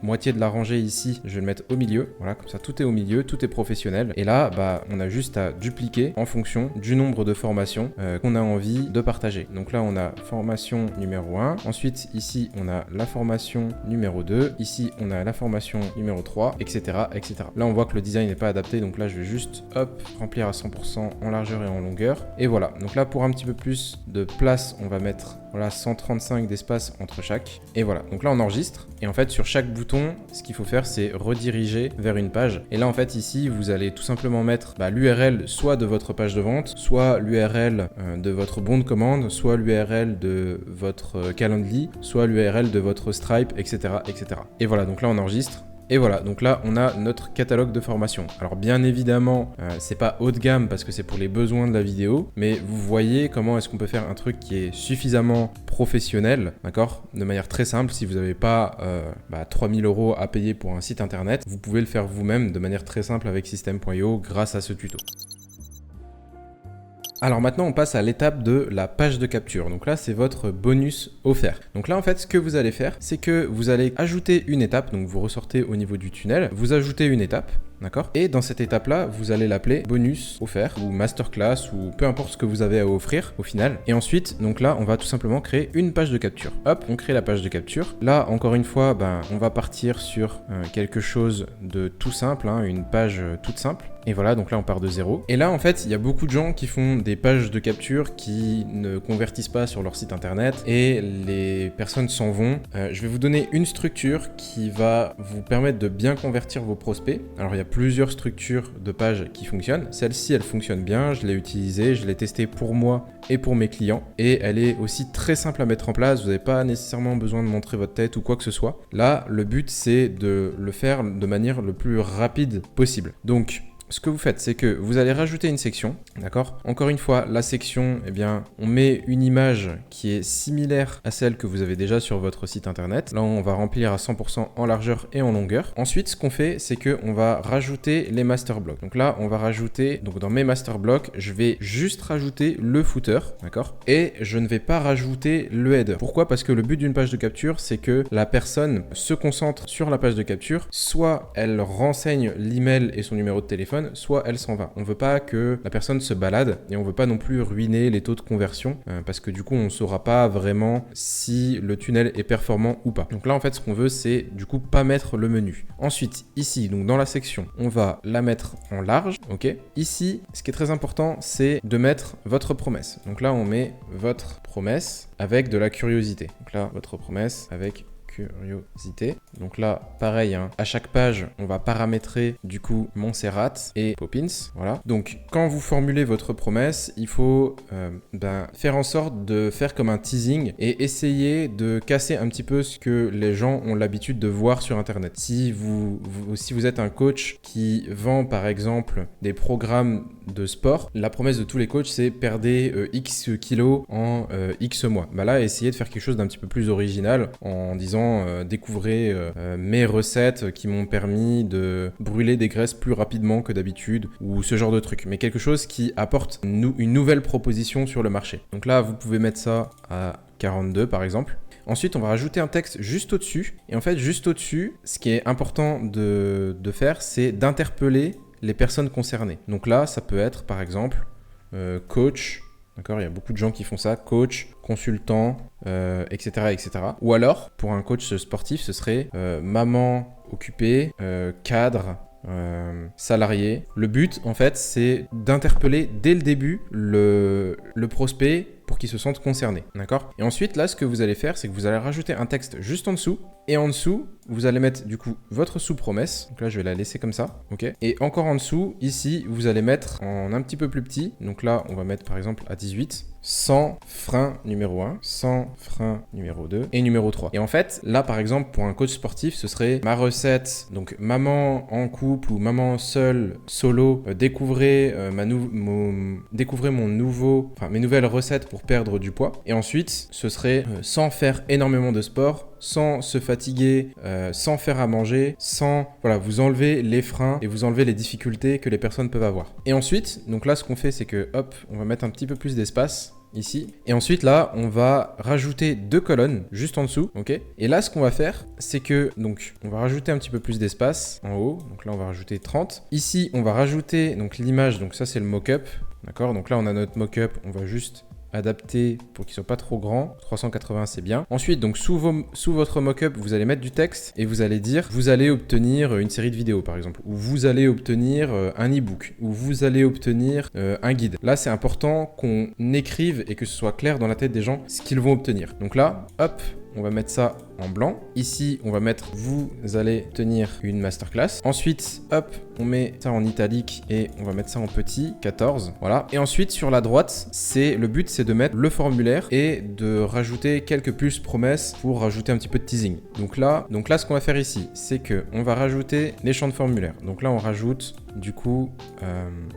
[SPEAKER 1] moitié de la rangée ici, je vais le mettre au milieu. Voilà, comme ça, tout est au milieu, tout est professionnel. Et là, bah, on a juste à dupliquer en fonction du nombre de formations qu'on a envie de partager. Donc là, on a formation numéro 1. Ensuite, ici, on a la formation numéro 2. Ici, on a la formation numéro 3, etc., etc. Là, on voit que le design n'est pas adapté. Donc là, je vais juste, hop, remplir à 100% en largeur et en longueur. Et voilà. Donc là, pour un petit peu plus de place, on va mettre, voilà, 135 d'espace entre chaque. Et voilà. Donc là, on enregistre. Et en fait, sur chaque bouton, ce qu'il faut faire, c'est rediriger vers une page. Et là, en fait, ici, vous allez tout simplement mettre l'URL soit de votre page de vente, soit l'URL de votre bon de commande, soit l'URL de votre Calendly, soit l'URL de votre Stripe, etc., etc. Et voilà, donc là, on enregistre. Et voilà, donc là, on a notre catalogue de formation. Alors bien évidemment, c'est pas haut de gamme parce que c'est pour les besoins de la vidéo, mais vous voyez comment est-ce qu'on peut faire un truc qui est suffisamment professionnel, d'accord? De manière très simple, si vous n'avez pas 3000 € à payer pour un site internet, vous pouvez le faire vous-même de manière très simple avec System.io grâce à ce tuto. Alors maintenant, on passe à l'étape de la page de capture. Donc là, c'est votre bonus offert. Donc là, en fait, ce que vous allez faire, c'est que vous allez ajouter une étape. Donc vous ressortez au niveau du tunnel, vous ajoutez une étape. D'accord? Et dans cette étape-là, vous allez l'appeler bonus offert ou masterclass ou peu importe ce que vous avez à offrir au final. Et ensuite, donc là, on va tout simplement créer une page de capture. Hop, on crée la page de capture. Là, encore une fois, on va partir sur quelque chose de tout simple, hein, une page toute simple. Et voilà, donc là, on part de 0. Et là, en fait, il y a beaucoup de gens qui font des pages de capture qui ne convertissent pas sur leur site internet et les personnes s'en vont. Je vais vous donner une structure qui va vous permettre de bien convertir vos prospects. Alors, il y a plusieurs structures de pages qui fonctionnent. Celle-ci, elle fonctionne bien. Je l'ai utilisée, je l'ai testée pour moi et pour mes clients. Et elle est aussi très simple à mettre en place. Vous n'avez pas nécessairement besoin de montrer votre tête ou quoi que ce soit. Là, le but, c'est de le faire de manière le plus rapide possible. Donc, ce que vous faites, c'est que vous allez rajouter une section, d'accord? Encore une fois, la section, eh bien, on met une image qui est similaire à celle que vous avez déjà sur votre site internet. Là, on va remplir à 100% en largeur et en longueur. Ensuite, ce qu'on fait, c'est qu'on va rajouter les master blocks. Donc là, on va rajouter, donc dans mes master blocks, je vais juste rajouter le footer, d'accord? Et je ne vais pas rajouter le header. Pourquoi? Parce que le but d'une page de capture, c'est que la personne se concentre sur la page de capture, soit elle renseigne l'email et son numéro de téléphone, soit elle s'en va. On veut pas que la personne se balade et on veut pas non plus ruiner les taux de conversion parce que du coup on saura pas vraiment si le tunnel est performant ou pas. Donc là en fait ce qu'on veut c'est du coup pas mettre le menu. Ensuite ici donc dans la section on va la mettre en large, ok. Ici ce qui est très important c'est de mettre votre promesse. Donc là on met votre promesse avec de la curiosité. Donc là votre promesse avec curiosité. Donc là, pareil, hein, à chaque page, on va paramétrer du coup Montserrat et Poppins. Voilà. Donc, quand vous formulez votre promesse, il faut faire en sorte de faire comme un teasing et essayer de casser un petit peu ce que les gens ont l'habitude de voir sur Internet. Si vous êtes un coach qui vend par exemple des programmes de sport, la promesse de tous les coachs, c'est perdez X kilos en X mois. Bah là, essayez de faire quelque chose d'un petit peu plus original en disant découvrez mes recettes qui m'ont permis de brûler des graisses plus rapidement que d'habitude ou ce genre de truc. Mais quelque chose qui apporte une nouvelle proposition sur le marché. Donc là, vous pouvez mettre ça à 42 par exemple. Ensuite, on va rajouter un texte juste au-dessus. Et en fait, juste au-dessus, ce qui est important de faire, c'est d'interpeller les personnes concernées. Donc là, ça peut être par exemple coach. D'accord, il y a beaucoup de gens qui font ça, coach, consultant, etc., etc. Ou alors, pour un coach sportif, ce serait maman occupée, cadre, salarié. Le but, en fait, c'est d'interpeller dès le début le prospect pour qu'ils se sentent concernés, d'accord? Et ensuite, là, ce que vous allez faire, c'est que vous allez rajouter un texte juste en dessous, et en dessous, vous allez mettre du coup votre sous-promesse. Donc là, je vais la laisser comme ça, ok? Et encore en dessous, ici, vous allez mettre en un petit peu plus petit. Donc là, on va mettre par exemple à 18. Sans frein numéro 1, sans frein numéro 2 et numéro 3. Et en fait, là par exemple, pour un coach sportif, ce serait ma recette, donc maman en couple ou maman seule, solo, découvrez mes nouvelles recettes pour perdre du poids. Et ensuite, ce serait sans faire énormément de sport, sans se fatiguer, sans faire à manger, sans vous enlever les freins et vous enlever les difficultés que les personnes peuvent avoir. Et ensuite, donc là ce qu'on fait, c'est que hop, on va mettre un petit peu plus d'espace ici. Et ensuite là, on va rajouter 2 colonnes juste en dessous, ok? Et là, ce qu'on va faire, c'est que donc on va rajouter un petit peu plus d'espace en haut. Donc là, on va rajouter 30. Ici, on va rajouter donc l'image. Donc ça, c'est le mock-up, d'accord? Donc là, on a notre mock-up. On va juste adapté pour qu'il soit pas trop grand. 380, c'est bien. Ensuite, donc sous votre mock-up, vous allez mettre du texte et vous allez dire vous allez obtenir une série de vidéos par exemple, ou vous allez obtenir un e-book, ou vous allez obtenir un guide. Là, c'est important qu'on écrive et que ce soit clair dans la tête des gens ce qu'ils vont obtenir. Donc là, hop, on va mettre ça en blanc. Ici, on va mettre vous allez tenir une masterclass. Ensuite, hop, on met ça en italique et on va mettre ça en petit, 14. Voilà. Et ensuite, sur la droite, le but, c'est de mettre le formulaire et de rajouter quelques plus promesses pour rajouter un petit peu de teasing. Donc là, ce qu'on va faire ici, c'est que on va rajouter les champs de formulaire. Donc là, on rajoute du coup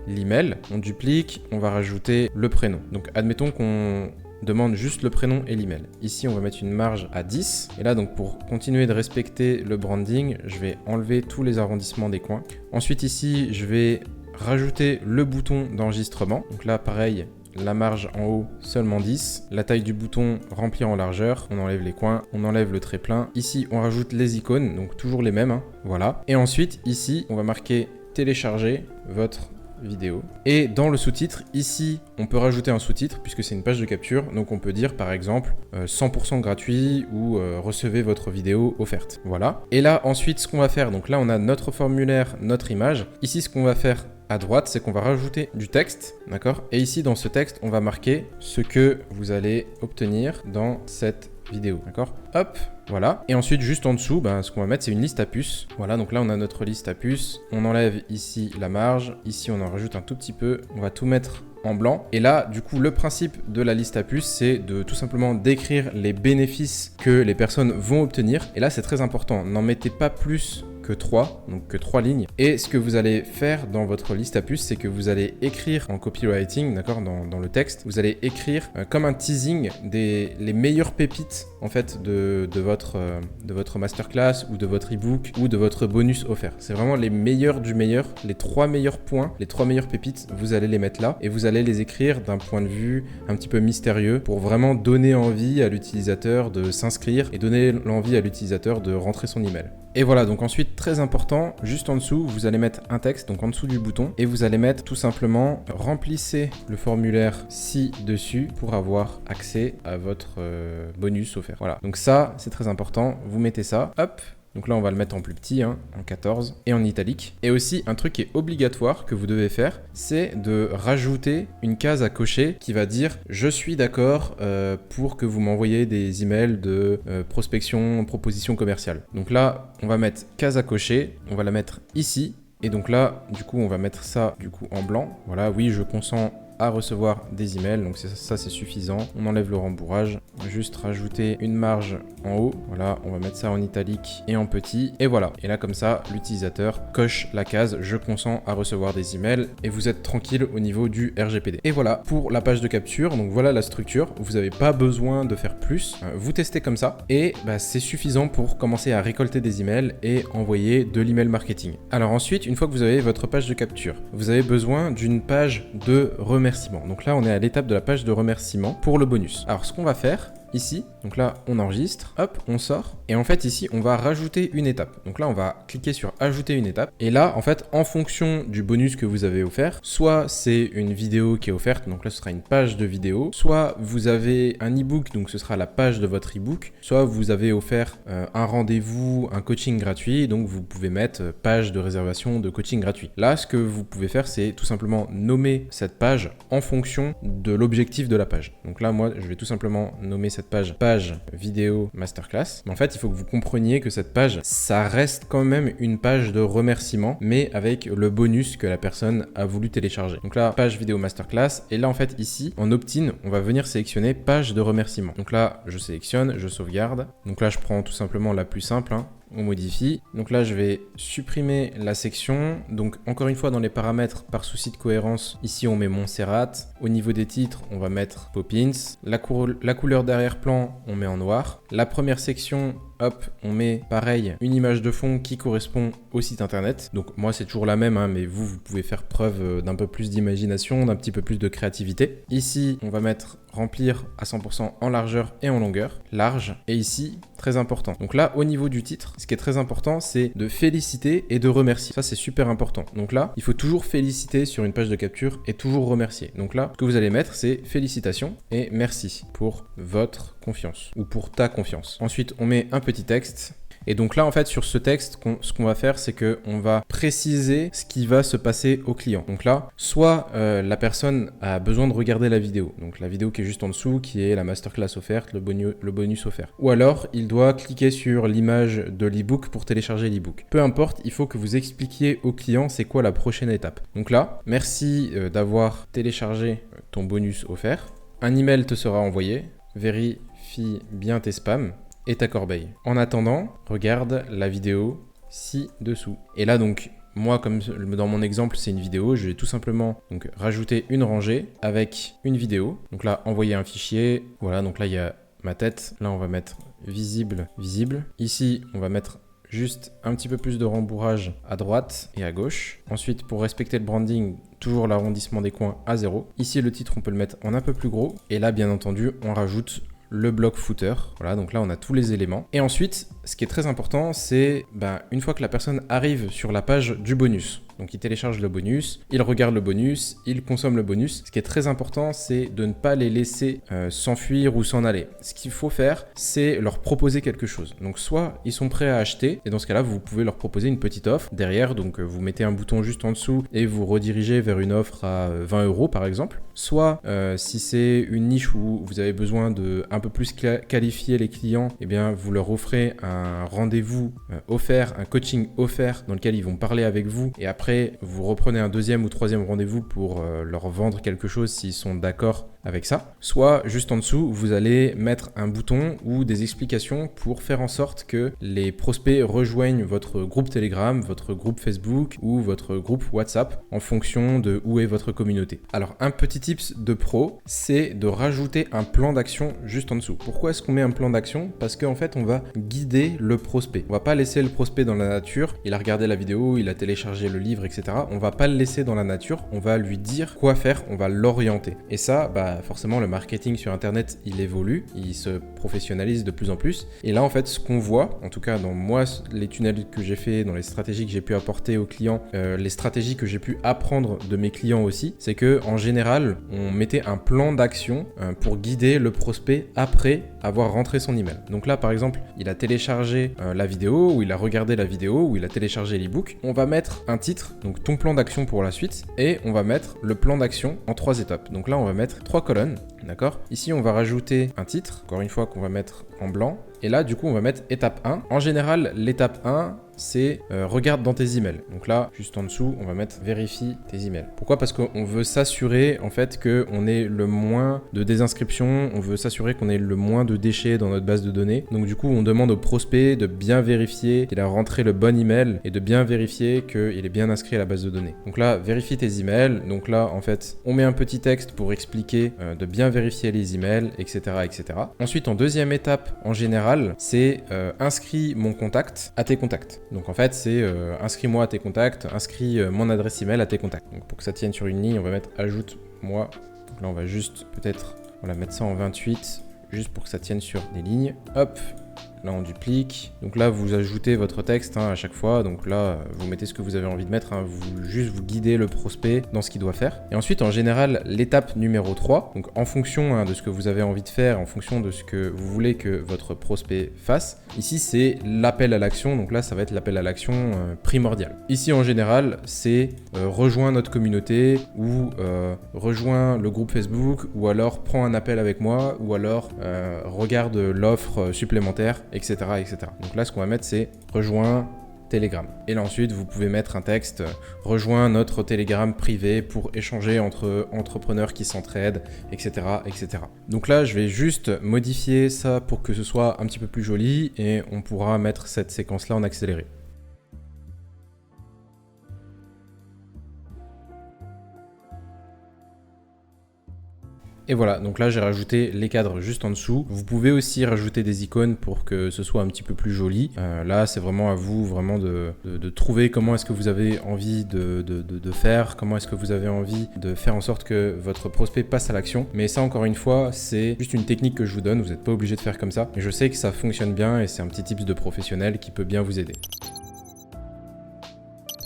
[SPEAKER 1] l'email, on duplique, on va rajouter le prénom. Donc admettons qu'on demande juste le prénom et l'email. Ici, on va mettre une marge à 10. Et là, donc pour continuer de respecter le branding, je vais enlever tous les arrondissements des coins. Ensuite, ici, je vais rajouter le bouton d'enregistrement. Donc là, pareil, la marge en haut, seulement 10. La taille du bouton, remplir en largeur. On enlève les coins, on enlève le trait plein. Ici, on rajoute les icônes, donc toujours les mêmes, hein. Voilà. Et ensuite, ici, on va marquer télécharger votre vidéo. Et dans le sous-titre, ici, on peut rajouter un sous-titre puisque c'est une page de capture. Donc on peut dire par exemple 100% gratuit ou recevez votre vidéo offerte. Voilà. Et là, ensuite, ce qu'on va faire, donc là, on a notre formulaire, notre image. Ici, ce qu'on va faire à droite, c'est qu'on va rajouter du texte, d'accord? Et ici, dans ce texte, on va marquer ce que vous allez obtenir dans cette vidéo, d'accord? Hop, voilà. Et ensuite, juste en dessous, ce qu'on va mettre, c'est une liste à puces. Voilà, donc là, on a notre liste à puces. On enlève ici la marge. Ici, on en rajoute un tout petit peu. On va tout mettre en blanc. Et là, du coup, le principe de la liste à puces, c'est de tout simplement décrire les bénéfices que les personnes vont obtenir. Et là, c'est très important. N'en mettez pas plus que 3, donc que 3 lignes. Et ce que vous allez faire dans votre liste à puces, c'est que vous allez écrire en copywriting, d'accord, dans le texte, vous allez écrire comme un teasing les meilleures pépites en fait de votre masterclass ou de votre ebook ou de votre bonus offert. C'est vraiment les meilleurs du meilleur, les 3 meilleurs points, les 3 meilleures pépites, vous allez les mettre là et vous allez les écrire d'un point de vue un petit peu mystérieux pour vraiment donner envie à l'utilisateur de s'inscrire et donner l'envie à l'utilisateur de rentrer son email. Et voilà, donc ensuite, très important, juste en dessous, vous allez mettre un texte, donc en dessous du bouton, et vous allez mettre tout simplement, remplissez le formulaire ci-dessus pour avoir accès à votre bonus offert. Voilà, donc ça, c'est très important, vous mettez ça, hop. Donc là, on va le mettre en plus petit, en 14 et en italique. Et aussi, un truc qui est obligatoire que vous devez faire, c'est de rajouter une case à cocher qui va dire « Je suis d'accord pour que vous m'envoyez des emails de prospection, proposition commerciale ». Donc là, on va mettre case à cocher, on va la mettre ici. Et donc là, du coup, on va mettre ça du coup en blanc. Voilà, oui, je consens à recevoir des emails, donc ça c'est suffisant. On enlève le rembourrage, juste rajouter une marge en haut, voilà, on va mettre ça en italique et en petit, et voilà. Et là comme ça, l'utilisateur coche la case « Je consens à recevoir des emails » et vous êtes tranquille au niveau du RGPD. Et voilà pour la page de capture, donc voilà la structure, vous n'avez pas besoin de faire plus, vous testez comme ça, et c'est suffisant pour commencer à récolter des emails et envoyer de l'email marketing. Alors ensuite, une fois que vous avez votre page de capture, vous avez besoin d'une page de remerciement. Donc là, on est à l'étape de la page de remerciement pour le bonus. Alors, ce qu'on va faire ici, Donc là, on enregistre, hop, on sort. Et en fait, ici, on va rajouter une étape. Donc là, on va cliquer sur ajouter une étape. Et là, en fait, en fonction du bonus que vous avez offert, soit c'est une vidéo qui est offerte, donc là, ce sera une page de vidéo, soit vous avez un e-book, donc ce sera la page de votre e-book, soit vous avez offert un rendez-vous, un coaching gratuit, donc vous pouvez mettre page de réservation de coaching gratuit. Là, ce que vous pouvez faire, c'est tout simplement nommer cette page en fonction de l'objectif de la page. Donc là, moi, je vais tout simplement nommer cette page vidéo masterclass. Mais en fait, il faut que vous compreniez que cette page, ça reste quand même une page de remerciement, mais avec le bonus que la personne a voulu télécharger. Donc là, page vidéo masterclass. Et là, en fait, ici, en opt-in, on va venir sélectionner page de remerciement. Donc là, je sélectionne, je sauvegarde. Donc là, je prends tout simplement la plus simple, hein. On modifie. Donc là, je vais supprimer la section. Donc encore une fois, dans les paramètres, par souci de cohérence, ici on met Montserrat. Au niveau des titres, on va mettre Poppins. La couleur d'arrière-plan, on met en noir. La première section, hop, on met pareil une image de fond qui correspond au site internet. Donc moi c'est toujours la même, hein, mais vous pouvez faire preuve d'un peu plus d'imagination, d'un petit peu plus de créativité. Ici, on va mettre remplir à 100% en largeur et en longueur, large, et ici, très important. Donc là, au niveau du titre, ce qui est très important, c'est de féliciter et de remercier. Ça, c'est super important. Donc là, il faut toujours féliciter sur une page de capture et toujours remercier. Donc là, ce que vous allez mettre, c'est félicitations et merci pour votre confiance ou pour ta confiance. Ensuite, on met un petit texte. Et donc là, en fait, sur ce texte, ce qu'on va faire, c'est qu'on va préciser ce qui va se passer au client. Donc là, soit la personne a besoin de regarder la vidéo, donc la vidéo qui est juste en dessous, qui est la masterclass offerte, le bonus offert. Ou alors, il doit cliquer sur l'image de l'e-book pour télécharger l'e-book. Peu importe, il faut que vous expliquiez au client c'est quoi la prochaine étape. Donc là, merci d'avoir téléchargé ton bonus offert. Un email te sera envoyé. Vérifie bien tes spams et ta corbeille. En attendant, regarde la vidéo ci-dessous. Et là donc, moi comme dans mon exemple c'est une vidéo, je vais tout simplement donc rajouter une rangée avec une vidéo. Donc là, envoyer un fichier. Voilà, donc là il y a ma tête. Là on va mettre visible, visible. Ici on va mettre juste un petit peu plus de rembourrage à droite et à gauche. Ensuite, pour respecter le branding, toujours l'arrondissement des coins à 0. Ici le titre on peut le mettre en un peu plus gros. Et là bien entendu on rajoute le bloc footer. Voilà, donc là on a tous les éléments. Et ensuite, ce qui est très important, c'est une fois que la personne arrive sur la page du bonus, donc il télécharge le bonus, il regarde le bonus, il consomme le bonus. Ce qui est très important, c'est de ne pas les laisser s'enfuir ou s'en aller. Ce qu'il faut faire, c'est leur proposer quelque chose. Donc soit ils sont prêts à acheter, et dans ce cas-là, vous pouvez leur proposer une petite offre derrière. Donc vous mettez un bouton juste en dessous et vous redirigez vers une offre à 20 € par exemple. Soit si c'est une niche où vous avez besoin de un peu plus qualifier les clients, eh bien vous leur offrez un rendez-vous offert, un coaching offert dans lequel ils vont parler avec vous, et après vous reprenez un deuxième ou troisième rendez-vous pour leur vendre quelque chose s'ils sont d'accord avec ça. Soit juste en dessous, vous allez mettre un bouton ou des explications pour faire en sorte que les prospects rejoignent votre groupe Telegram, votre groupe Facebook ou votre groupe WhatsApp en fonction de où est votre communauté. Alors un petit tips de pro, c'est de rajouter un plan d'action juste en dessous. Pourquoi est-ce qu'on met un plan d'action? Parce qu'en fait on va guider le prospect. On va pas laisser le prospect dans la nature, il a regardé la vidéo, il a téléchargé le livre, etc. On va pas le laisser dans la nature, on va lui dire quoi faire, on va l'orienter. Et ça, forcément le marketing sur internet il évolue, il se professionnalise de plus en plus. Et là en fait ce qu'on voit, en tout cas dans moi les tunnels que j'ai fait, dans les stratégies que j'ai pu apporter aux clients, les stratégies que j'ai pu apprendre de mes clients aussi, c'est que en général on mettait un plan d'action pour guider le prospect après avoir rentré son email. Donc là par exemple il a téléchargé la vidéo, ou il a regardé la vidéo, ou il a téléchargé l'ebook. On va mettre un titre, donc ton plan d'action pour la suite, et on va mettre le plan d'action en 3 étapes. Donc là on va mettre 3 colonnes, d'accord? Ici on va rajouter un titre, encore une fois qu'on va mettre en blanc. Et là, du coup, on va mettre étape 1. En général, l'étape 1, c'est regarde dans tes emails. Donc là, juste en dessous, on va mettre vérifie tes emails. Pourquoi? Parce qu'on veut s'assurer, en fait, qu'on ait le moins de désinscriptions. On veut s'assurer qu'on ait le moins de déchets dans notre base de données. Donc du coup, on demande au prospect de bien vérifier qu'il a rentré le bon email et de bien vérifier qu'il est bien inscrit à la base de données. Donc là, vérifie tes emails. Donc là, en fait, on met un petit texte pour expliquer de bien vérifier les emails, etc., etc. Ensuite, en deuxième étape, en général, c'est inscris mon contact à tes contacts. Donc en fait, c'est inscris-moi à tes contacts, inscris mon adresse email à tes contacts. Donc pour que ça tienne sur une ligne, on va mettre ajoute-moi. Donc là, on va juste peut-être mettre ça en 28. juste pour que ça tienne sur des lignes. Hop, là on duplique. Donc là vous ajoutez votre texte à chaque fois. Donc là vous mettez ce que vous avez envie de mettre. Juste vous guidez le prospect dans ce qu'il doit faire. Et ensuite en général l'étape numéro 3, donc en fonction de ce que vous avez envie de faire, en fonction de ce que vous voulez que votre prospect fasse, ici c'est l'appel à l'action. Donc là ça va être l'appel à l'action primordial. Ici en général c'est rejoins notre communauté ou rejoins le groupe Facebook ou alors prends un appel avec moi ou alors regarde l'offre supplémentaire, etc., etc. Donc là, ce qu'on va mettre, c'est rejoins Telegram. Et là, ensuite, vous pouvez mettre un texte rejoins notre Telegram privé pour échanger entre entrepreneurs qui s'entraident, etc., etc. Donc là, je vais juste modifier ça pour que ce soit un petit peu plus joli et on pourra mettre cette séquence-là en accéléré. Et voilà, donc là j'ai rajouté les cadres juste en dessous. Vous pouvez aussi rajouter des icônes pour que ce soit un petit peu plus joli. Là c'est vraiment à vous vraiment de trouver comment est-ce que vous avez envie de faire, comment est-ce que vous avez envie de faire en sorte que votre prospect passe à l'action. Mais ça encore une fois, c'est juste une technique que je vous donne, vous n'êtes pas obligé de faire comme ça. Mais je sais que ça fonctionne bien et c'est un petit tips de professionnel qui peut bien vous aider.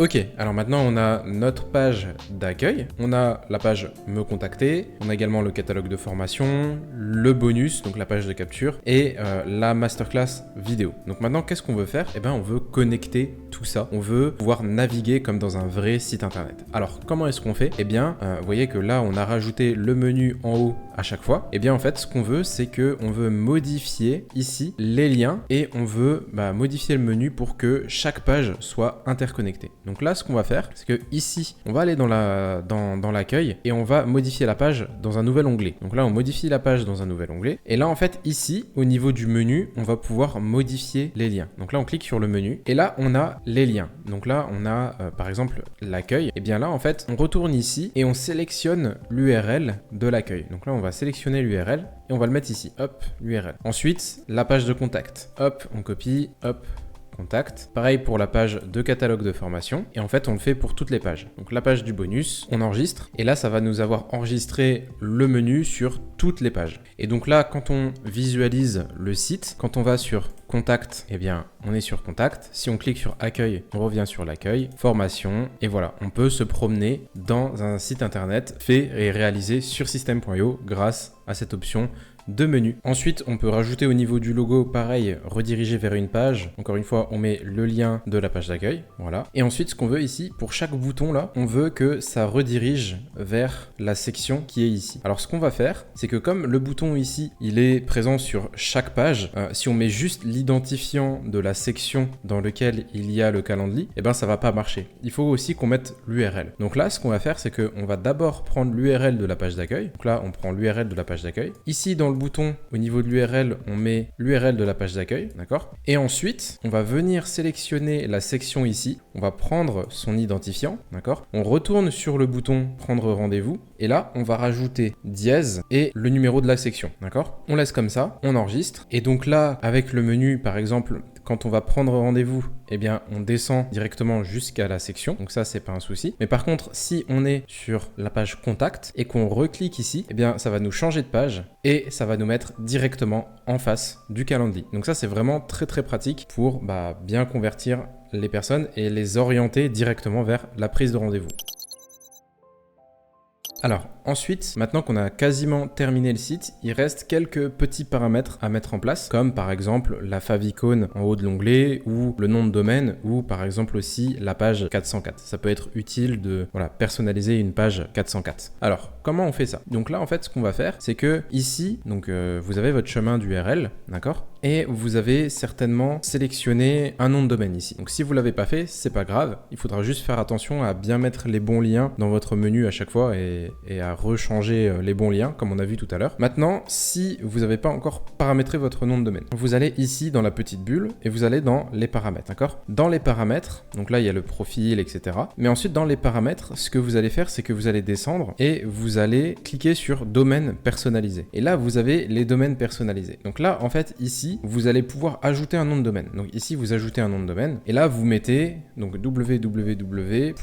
[SPEAKER 1] Ok, alors maintenant on a notre page d'accueil, on a la page me contacter, on a également le catalogue de formation, le bonus, donc la page de capture, et la masterclass vidéo. Donc maintenant qu'est-ce qu'on veut faire? Eh bien on veut connecter tout ça, on veut pouvoir naviguer comme dans un vrai site internet. Alors comment est-ce qu'on fait? Eh bien vous voyez que là on a rajouté le menu en haut à chaque fois. Eh bien en fait ce qu'on veut c'est que on veut modifier ici les liens et on veut modifier le menu pour que chaque page soit interconnectée. Donc là, ce qu'on va faire, c'est que ici, on va aller dans l'accueil et on va modifier la page dans un nouvel onglet. Donc là, on modifie la page dans un nouvel onglet. Et là, en fait, ici, au niveau du menu, on va pouvoir modifier les liens. Donc là, on clique sur le menu et là, on a les liens. Donc là, on a par exemple l'accueil. Et bien là, en fait, on retourne ici et on sélectionne l'URL de l'accueil. Donc là, on va sélectionner l'URL et on va le mettre ici. Hop, l'URL. Ensuite, la page de contact. Hop, on copie. Hop. Contact. Pareil pour la page de catalogue de formation et en fait on le fait pour toutes les pages. Donc la page du bonus, on enregistre et là ça va nous avoir enregistré le menu sur toutes les pages. Et donc là quand on visualise le site, quand on va sur contact, eh bien on est sur contact. Si on clique sur accueil, on revient sur l'accueil, formation et voilà, on peut se promener dans un site internet fait et réalisé sur system.io grâce à cette option de menu. Ensuite, on peut rajouter au niveau du logo, pareil, rediriger vers une page. Encore une fois, on met le lien de la page d'accueil, voilà. Et ensuite, ce qu'on veut ici, pour chaque bouton là, on veut que ça redirige vers la section qui est ici. Alors, ce qu'on va faire, c'est que comme le bouton ici, il est présent sur chaque page, si on met juste l'identifiant de la section dans lequel il y a le calendrier, eh ben ça va pas marcher. Il faut aussi qu'on mette l'URL. Donc là, ce qu'on va faire, c'est qu'on va d'abord prendre l'URL de la page d'accueil. Donc là, on prend l'URL de la page d'accueil. Ici, dans le bouton, au niveau de l'URL, on met l'URL de la page d'accueil, d'accord? Et ensuite, on va venir sélectionner la section ici. On va prendre son identifiant, d'accord? On retourne sur le bouton prendre rendez-vous. Et là, on va rajouter dièse et le numéro de la section, d'accord? On laisse comme ça, on enregistre. Et donc là, avec le menu, par exemple, quand on va prendre rendez-vous, eh bien, on descend directement jusqu'à la section. Donc ça, c'est pas un souci. Mais par contre, si on est sur la page contact et qu'on reclique ici, eh bien, ça va nous changer de page et ça va nous mettre directement en face du calendrier. Donc ça, c'est vraiment très, très pratique pour bien convertir les personnes et les orienter directement vers la prise de rendez-vous. Alors, ensuite, maintenant qu'on a quasiment terminé le site, il reste quelques petits paramètres à mettre en place, comme par exemple la favicon en haut de l'onglet, ou le nom de domaine, ou par exemple aussi la page 404. Ça peut être utile de personnaliser une page 404. Alors, comment on fait ça? Donc là, en fait, ce qu'on va faire, c'est que ici, vous avez votre chemin d'URL, d'accord? Et vous avez certainement sélectionné un nom de domaine ici. Donc si vous ne l'avez pas fait, c'est pas grave. Il faudra juste faire attention à bien mettre les bons liens dans votre menu à chaque fois et à rechanger les bons liens comme on a vu tout à l'heure. Maintenant, si vous n'avez pas encore paramétré votre nom de domaine, vous allez ici dans la petite bulle et vous allez dans les paramètres, d'accord? Dans les paramètres, donc là il y a le profil, etc. Mais ensuite dans les paramètres, ce que vous allez faire, c'est que vous allez descendre et vous allez cliquer sur domaine personnalisé. Et là vous avez les domaines personnalisés. Donc là en fait ici, vous allez pouvoir ajouter un nom de domaine. Donc ici vous ajoutez un nom de domaine et là vous mettez donc www.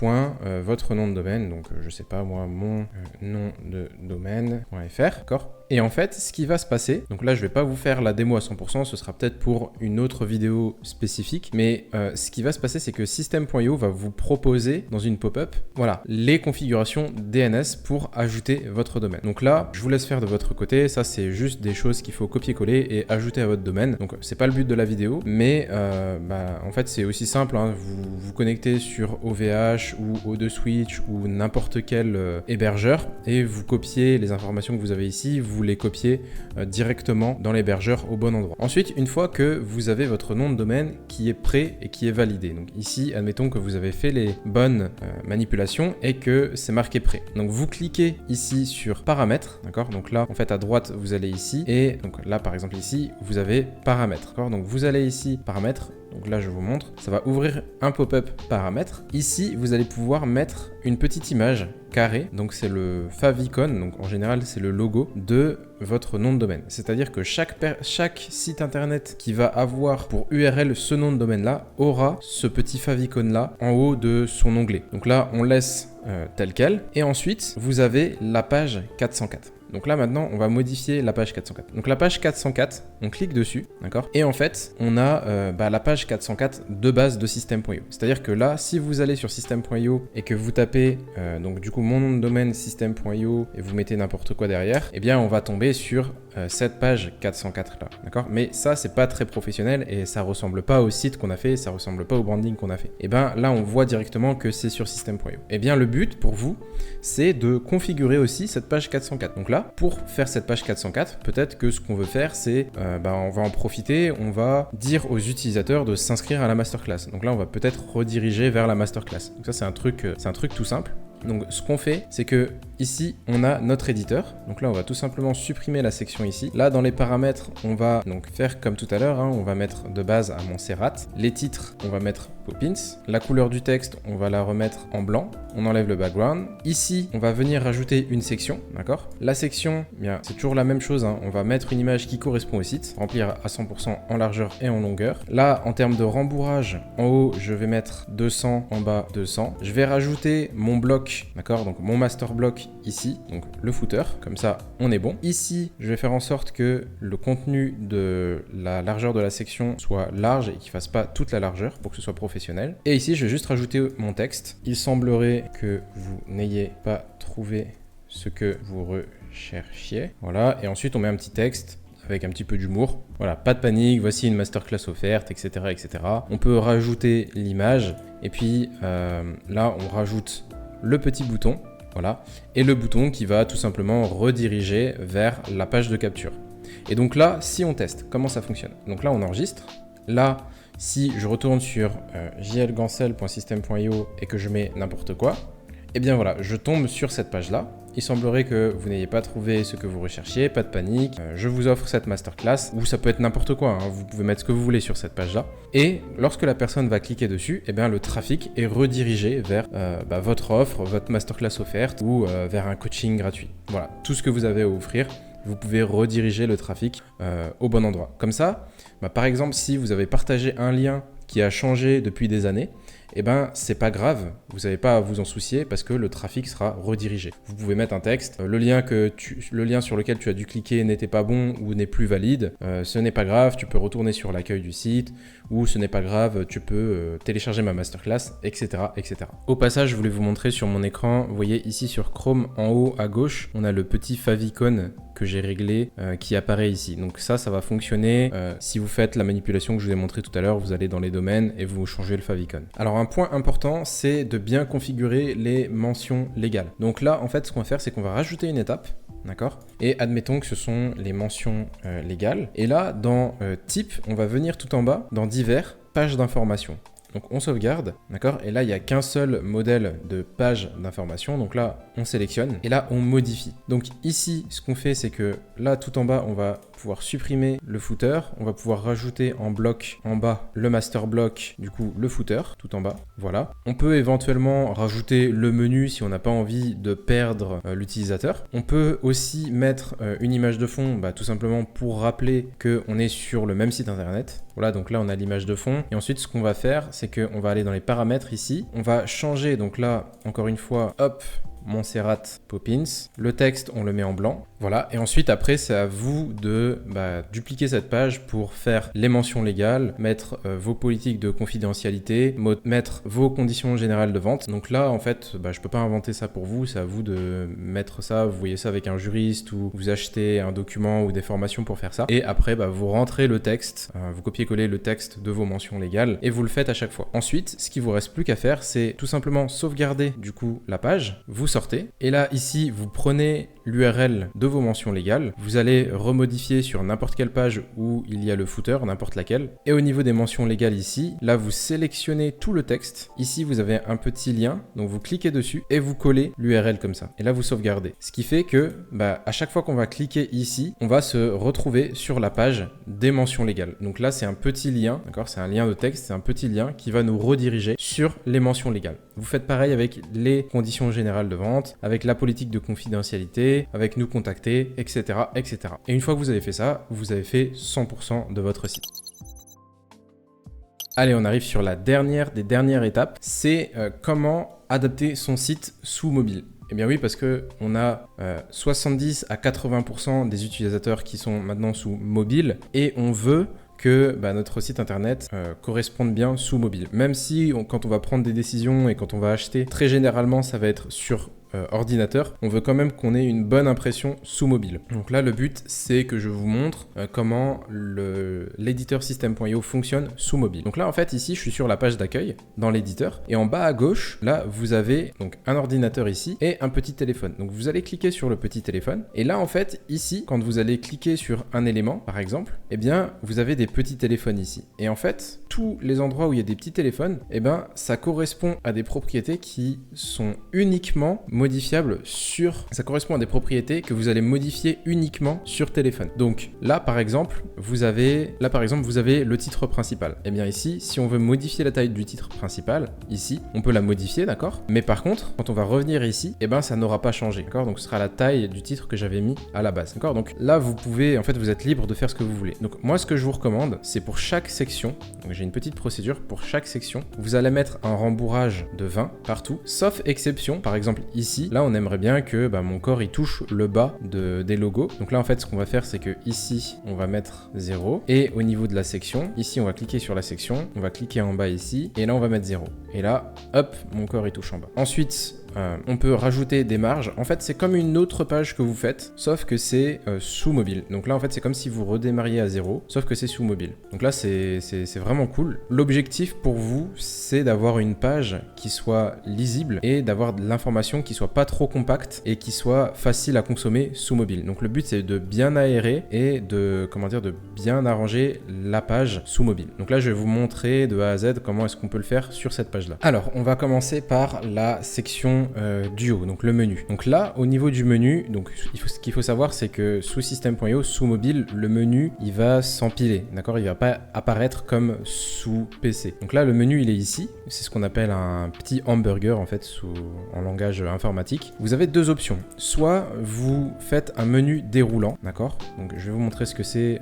[SPEAKER 1] Votre nom de domaine, donc je sais pas moi, mon nom de domaine.fr, d'accord? Et en fait, ce qui va se passer, donc là je vais pas vous faire la démo à 100%, ce sera peut-être pour une autre vidéo spécifique, mais ce qui va se passer, c'est que System.io va vous proposer dans une pop-up, voilà, les configurations DNS pour ajouter votre domaine. Donc là, je vous laisse faire de votre côté, ça c'est juste des choses qu'il faut copier-coller et ajouter à votre domaine. Donc c'est pas le but de la vidéo, mais en fait c'est aussi simple, hein. Vous vous connectez sur OVH ou O2Switch ou n'importe quel hébergeur et vous copiez les informations que vous avez ici, vous les copiez directement dans l'hébergeur au bon endroit. Ensuite, une fois que vous avez votre nom de domaine qui est prêt et qui est validé, donc ici, admettons que vous avez fait les bonnes manipulations et que c'est marqué prêt. Donc vous cliquez ici sur paramètres, d'accord? Donc là, en fait, à droite, vous allez ici et donc là, par exemple, ici, vous avez paramètres, d'accord? Donc vous allez ici, paramètres. Donc là, je vous montre, ça va ouvrir un pop-up paramètres. Ici, vous allez pouvoir mettre une petite image carrée. Donc c'est le favicon, donc en général, c'est le logo de votre nom de domaine. C'est-à-dire que chaque site internet qui va avoir pour URL ce nom de domaine-là aura ce petit favicon-là en haut de son onglet. Donc là, on laisse tel quel. Et ensuite, vous avez la page 404. Donc là maintenant on va modifier la page 404. Donc la page 404, on clique dessus, d'accord? Et en fait on a la page 404 de base de System.io. C'est-à-dire que là si vous allez sur System.io et que vous tapez donc du coup mon nom de domaine System.io et vous mettez n'importe quoi derrière, eh bien on va tomber sur cette page 404 là, d'accord? Mais ça c'est pas très professionnel et ça ressemble pas au site qu'on a fait, ça ressemble pas au branding qu'on a fait. Et bien là on voit directement que c'est sur System.io. Et bien le but pour vous c'est de configurer aussi cette page 404. Donc là pour faire cette page 404, peut-être que ce qu'on veut faire, c'est, on va en profiter, on va dire aux utilisateurs de s'inscrire à la masterclass. Donc là, on va peut-être rediriger vers la masterclass. Donc ça, c'est un truc tout simple. Donc ce qu'on fait, c'est que ici, on a notre éditeur. Donc là, on va tout simplement supprimer la section ici. Là, dans les paramètres, on va donc faire comme tout à l'heure. On va mettre de base à Montserrat. Les titres, on va mettre Poppins. La couleur du texte, on va la remettre en blanc. On enlève le background. Ici, on va venir rajouter une section, d'accord? La section, bien, c'est toujours la même chose. On va mettre une image qui correspond au site, remplir à 100% en largeur et en longueur. Là, en termes de rembourrage, en haut, je vais mettre 200, en bas 200. Je vais rajouter mon bloc, d'accord? Donc mon master block ici, donc le footer, comme ça, on est bon. Ici, je vais faire en sorte que le contenu de la largeur de la section soit large et qu'il fasse pas toute la largeur pour que ce soit professionnel. Et ici, je vais juste rajouter mon texte. Il semblerait que vous n'ayez pas trouvé ce que vous recherchiez. Voilà, et ensuite on met un petit texte avec un petit peu d'humour. Voilà, pas de panique, voici une masterclass offerte, etc., etc. On peut rajouter l'image et puis là on rajoute le petit bouton, voilà, et le bouton qui va tout simplement rediriger vers la page de capture. Et donc là, si on teste, comment ça fonctionne? Donc là on enregistre. Là, si je retourne sur jlgancel.system.io et que je mets n'importe quoi, et bien voilà, je tombe sur cette page-là. Il semblerait que vous n'ayez pas trouvé ce que vous recherchiez, pas de panique. Je vous offre cette masterclass, ou ça peut être n'importe quoi, vous pouvez mettre ce que vous voulez sur cette page-là. Et lorsque la personne va cliquer dessus, eh bien le trafic est redirigé vers votre offre, votre masterclass offerte, ou vers un coaching gratuit. Voilà, tout ce que vous avez à offrir, vous pouvez rediriger le trafic au bon endroit. Comme ça, par exemple, si vous avez partagé un lien qui a changé depuis des années, eh ben c'est pas grave, vous n'avez pas à vous en soucier parce que le trafic sera redirigé. Vous pouvez mettre un texte, le lien sur lequel tu as dû cliquer n'était pas bon ou n'est plus valide, ce n'est pas grave, tu peux retourner sur l'accueil du site, ou ce n'est pas grave, tu peux télécharger ma masterclass, etc., etc. Au passage, je voulais vous montrer sur mon écran, vous voyez ici sur Chrome, en haut à gauche, on a le petit favicon que j'ai réglé qui apparaît ici. Donc ça va fonctionner si vous faites la manipulation que je vous ai montré tout à l'heure, vous allez dans les domaines et vous changez le favicon. Alors un point important, c'est de bien configurer les mentions légales. Donc là, en fait, ce qu'on va faire, c'est qu'on va rajouter une étape, d'accord? Et admettons que ce sont les mentions légales. Et là, dans type, on va venir tout en bas, dans divers, pages d'information. Donc on sauvegarde, d'accord? Et là, il n'y a qu'un seul modèle de page d'information. Donc là, on sélectionne et là, on modifie. Donc ici, ce qu'on fait, c'est que là, tout en bas, on va pouvoir supprimer le footer. On va pouvoir rajouter en bloc en bas le master block, du coup, le footer, tout en bas. Voilà. On peut éventuellement rajouter le menu si on n'a pas envie de perdre l'utilisateur. On peut aussi mettre une image de fond, tout simplement pour rappeler qu'on est sur le même site internet. Voilà, donc là, on a l'image de fond. Et ensuite, ce qu'on va faire, c'est qu'on va aller dans les paramètres ici. On va changer, donc là, encore une fois, hop, Montserrat Poppins. Le texte, on le met en blanc. Voilà, et ensuite après c'est à vous de dupliquer cette page pour faire les mentions légales, mettre vos politiques de confidentialité, mettre vos conditions générales de vente. Donc là en fait je peux pas inventer ça pour vous, c'est à vous de mettre ça, vous voyez ça avec un juriste ou vous achetez un document ou des formations pour faire ça. Et après vous rentrez le texte, vous copiez-collez le texte de vos mentions légales et vous le faites à chaque fois. Ensuite, ce qui vous reste plus qu'à faire, c'est tout simplement sauvegarder du coup la page, vous sortez et là ici vous prenez l'URL de vos mentions légales, vous allez remodifier sur n'importe quelle page où il y a le footer, n'importe laquelle, et au niveau des mentions légales ici, là vous sélectionnez tout le texte, ici vous avez un petit lien, donc vous cliquez dessus et vous collez l'URL comme ça, et là vous sauvegardez. Ce qui fait que à chaque fois qu'on va cliquer ici, on va se retrouver sur la page des mentions légales. Donc là c'est un petit lien, d'accord, c'est un lien de texte, c'est un petit lien qui va nous rediriger sur les mentions légales. Vous faites pareil avec les conditions générales de vente, avec la politique de confidentialité, avec nous contacter, etc., etc. Et une fois que vous avez fait ça, vous avez fait 100% de votre site. Allez, on arrive sur la dernière des dernières étapes, c'est comment adapter son site sous mobile. Eh bien oui, parce que on a 70 à 80% des utilisateurs qui sont maintenant sous mobile et on veut que notre site internet corresponde bien sous mobile. Même si quand on va prendre des décisions et quand on va acheter, très généralement ça va être sur ordinateur, on veut quand même qu'on ait une bonne impression sous mobile. Donc là le but c'est que je vous montre comment l'éditeur System.io fonctionne sous mobile. Donc là en fait ici je suis sur la page d'accueil dans l'éditeur et en bas à gauche là vous avez donc un ordinateur ici et un petit téléphone. Donc vous allez cliquer sur le petit téléphone et là en fait ici quand vous allez cliquer sur un élément par exemple, eh bien vous avez des petits téléphones ici et en fait tous les endroits où il y a des petits téléphones, eh ben ça correspond à des propriétés qui sont uniquement modifiables ça correspond à des propriétés que vous allez modifier uniquement sur téléphone. Donc là par exemple vous avez le titre principal. Et bien ici si on veut modifier la taille du titre principal ici on peut la modifier, d'accord, mais par contre quand on va revenir ici et ça n'aura pas changé, d'accord, donc ce sera la taille du titre que j'avais mis à la base, d'accord. Donc là vous pouvez vous êtes libre de faire ce que vous voulez. Donc moi ce que je vous recommande c'est pour chaque section, donc j'ai une petite procédure pour chaque section, vous allez mettre un rembourrage de 20 partout sauf exception. Par exemple ici, là on aimerait bien que mon corps il touche le bas des logos. Donc là en fait ce qu'on va faire c'est que ici on va mettre 0 et au niveau de la section, ici on va cliquer sur la section, on va cliquer en bas ici et là on va mettre 0. Et là hop, mon corps il touche en bas. Ensuite on peut rajouter des marges. En fait c'est comme une autre page que vous faites sauf que c'est sous mobile. Donc là en fait c'est comme si vous redémarriez à 0 sauf que c'est sous mobile. Donc là c'est vraiment cool. L'objectif pour vous c'est d'avoir une page qui soit lisible et d'avoir de l'information qui soit pas trop compacte et qui soit facile à consommer sous mobile. Donc le but c'est de bien aérer et de bien arranger la page sous mobile. Donc là je vais vous montrer de A à Z comment est-ce qu'on peut le faire sur cette page là. Alors on va commencer par la section du haut, donc le menu. Donc là au niveau du menu, donc ce qu'il faut savoir c'est que sous System.io, sous mobile, le menu il va s'empiler, d'accord, il va pas apparaître comme sous PC. Donc là le menu il est ici, c'est ce qu'on appelle un petit hamburger en fait en langage informatique. Vous avez deux options, soit vous faites un menu déroulant, d'accord, donc je vais vous montrer ce que c'est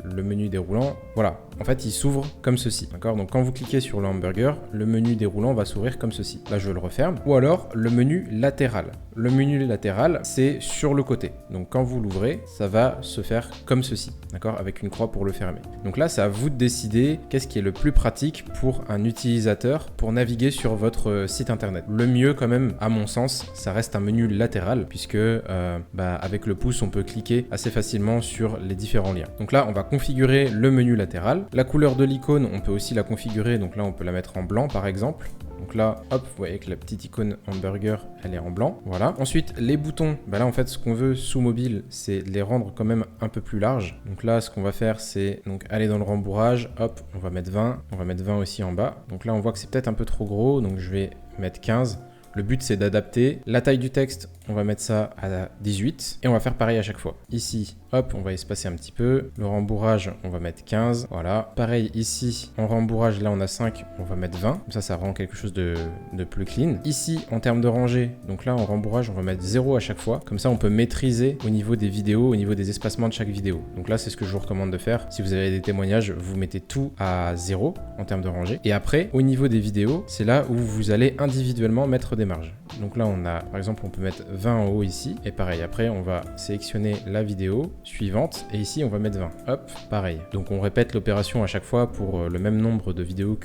[SPEAKER 1] le menu déroulant. Voilà, en fait il s'ouvre comme ceci, d'accord, donc quand vous cliquez sur le hamburger, le menu déroulant va s'ouvrir comme ceci. Là je le referme. Ou alors le menu latéral. Le menu latéral c'est sur le côté, donc quand vous l'ouvrez ça va se faire comme ceci, d'accord, avec une croix pour le fermer. Donc là c'est à vous de décider qu'est-ce qui est le plus pratique pour un utilisateur pour naviguer sur votre site internet. Le mieux quand même à mon sens ça reste un menu latéral puisque avec le pouce on peut cliquer assez facilement sur les différents liens. Donc là on va configurer le menu latéral. La couleur de l'icône on peut aussi la configurer, donc là on peut la mettre en blanc par exemple. Donc là, hop, vous voyez que la petite icône hamburger, elle est en blanc. Voilà. Ensuite, les boutons, là en fait, ce qu'on veut sous mobile, c'est les rendre quand même un peu plus larges. Donc là, ce qu'on va faire, c'est aller dans le rembourrage. Hop, on va mettre 20. On va mettre 20 aussi en bas. Donc là, on voit que c'est peut-être un peu trop gros. Donc je vais mettre 15. Le but c'est d'adapter la taille du texte, on va mettre ça à 18 et on va faire pareil à chaque fois. Ici, hop, on va espacer un petit peu. Le rembourrage, on va mettre 15, voilà. Pareil ici, en rembourrage, là on a 5, on va mettre 20. Comme ça rend quelque chose de plus clean. Ici, en termes de rangée, donc là en rembourrage, on va mettre 0 à chaque fois. Comme ça, on peut maîtriser au niveau des vidéos, au niveau des espacements de chaque vidéo. Donc là, c'est ce que je vous recommande de faire. Si vous avez des témoignages, vous mettez tout à 0 en termes de rangée. Et après, au niveau des vidéos, c'est là où vous allez individuellement mettre des marges. Donc là, on a, par exemple, on peut mettre 20 en haut ici. Et pareil, après, on va sélectionner la vidéo suivante. Et ici, on va mettre 20. Hop, pareil. Donc on répète l'opération à chaque fois pour le même nombre de vidéos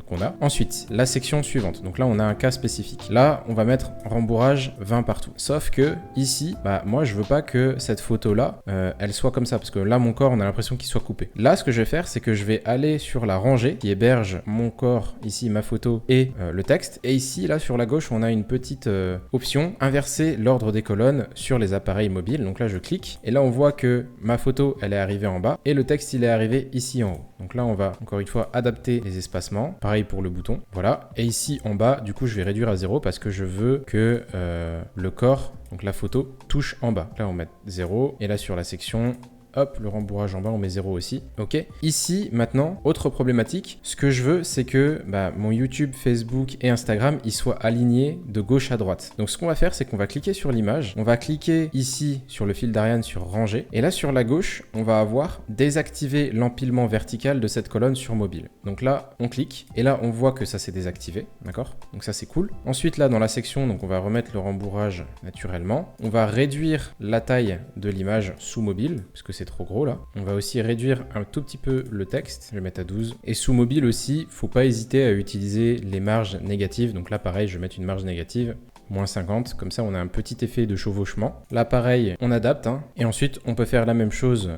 [SPEAKER 1] qu'on a. Ensuite, la section suivante. Donc là, on a un cas spécifique. Là, on va mettre rembourrage 20 partout. Sauf que ici, moi, je veux pas que cette photo-là, elle soit comme ça. Parce que là, mon corps, on a l'impression qu'il soit coupé. Là, ce que je vais faire, c'est que je vais aller sur la rangée qui héberge mon corps, ici, ma photo et le texte. Et ici, là, sur la gauche, on a une petite option, inverser l'ordre des colonnes sur les appareils mobiles. Donc là, je clique. Et là, on voit que ma photo, elle est arrivée en bas. Et le texte, il est arrivé ici en haut. Donc là, on va, encore une fois, adapter les espacements. Pareil pour le bouton. Voilà. Et ici, en bas, du coup, je vais réduire à 0 parce que je veux que le corps, donc la photo, touche en bas. Là, on met 0. Et là, sur la section... Hop, le rembourrage en bas, on met 0 aussi. Ok. Ici, maintenant, autre problématique. Ce que je veux, c'est que mon YouTube, Facebook et Instagram, ils soient alignés de gauche à droite. Donc, ce qu'on va faire, c'est qu'on va cliquer sur l'image. On va cliquer ici sur le fil d'Ariane sur ranger. Et là, sur la gauche, on va avoir désactiver l'empilement vertical de cette colonne sur mobile. Donc là, on clique. Et là, on voit que ça s'est désactivé. D'accord? Donc ça, c'est cool. Ensuite, là, dans la section, donc on va remettre le rembourrage naturellement. On va réduire la taille de l'image sous mobile, parce que c'est trop gros là. On va aussi réduire un tout petit peu le texte, je vais mettre à 12. Et sous mobile aussi, faut pas hésiter à utiliser les marges négatives. Donc là pareil, je vais mettre une marge négative, moins 50, comme ça on a un petit effet de chevauchement. Là pareil, on adapte, et ensuite on peut faire la même chose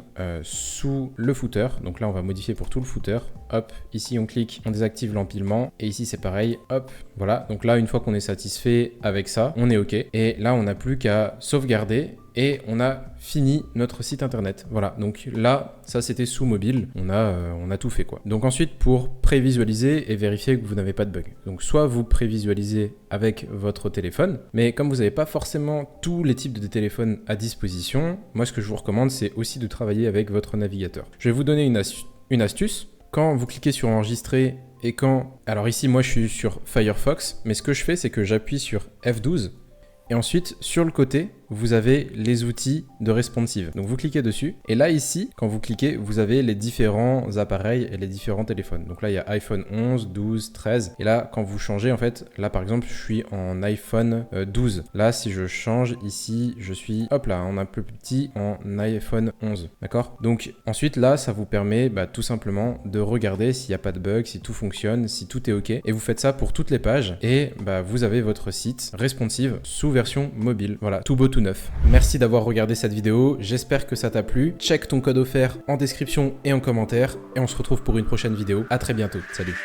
[SPEAKER 1] sous le footer. Donc là on va modifier pour tout le footer. Hop, ici on clique, on désactive l'empilement, et ici c'est pareil, hop, voilà. Donc là une fois qu'on est satisfait avec ça, on est ok. Et là on n'a plus qu'à sauvegarder. Et on a fini notre site internet. Voilà, donc là, ça c'était sous mobile. On a tout fait quoi. Donc ensuite, pour prévisualiser et vérifier que vous n'avez pas de bug. Donc soit vous prévisualisez avec votre téléphone, mais comme vous n'avez pas forcément tous les types de téléphones à disposition, moi ce que je vous recommande, c'est aussi de travailler avec votre navigateur. Je vais vous donner une astuce. Quand vous cliquez sur enregistrer et quand... Alors ici, moi je suis sur Firefox, mais ce que je fais, c'est que j'appuie sur F12 et ensuite, sur le côté, vous avez les outils de responsive. Donc vous cliquez dessus. Et là, ici, quand vous cliquez, vous avez les différents appareils et les différents téléphones. Donc là, il y a iPhone 11, 12, 13. Et là, quand vous changez, en fait, là, par exemple, je suis en iPhone 12. Là, si je change ici, je suis, hop là, en un peu plus petit, en iPhone 11. D'accord? Donc ensuite, là, ça vous permet tout simplement de regarder s'il n'y a pas de bug, si tout fonctionne, si tout est OK. Et vous faites ça pour toutes les pages. Et vous avez votre site responsive sous version mobile. Voilà, tout beau, tout neuf. Merci d'avoir regardé cette vidéo, j'espère que ça t'a plu. Check ton code offert en description et en commentaire et on se retrouve pour une prochaine vidéo. À très bientôt, salut.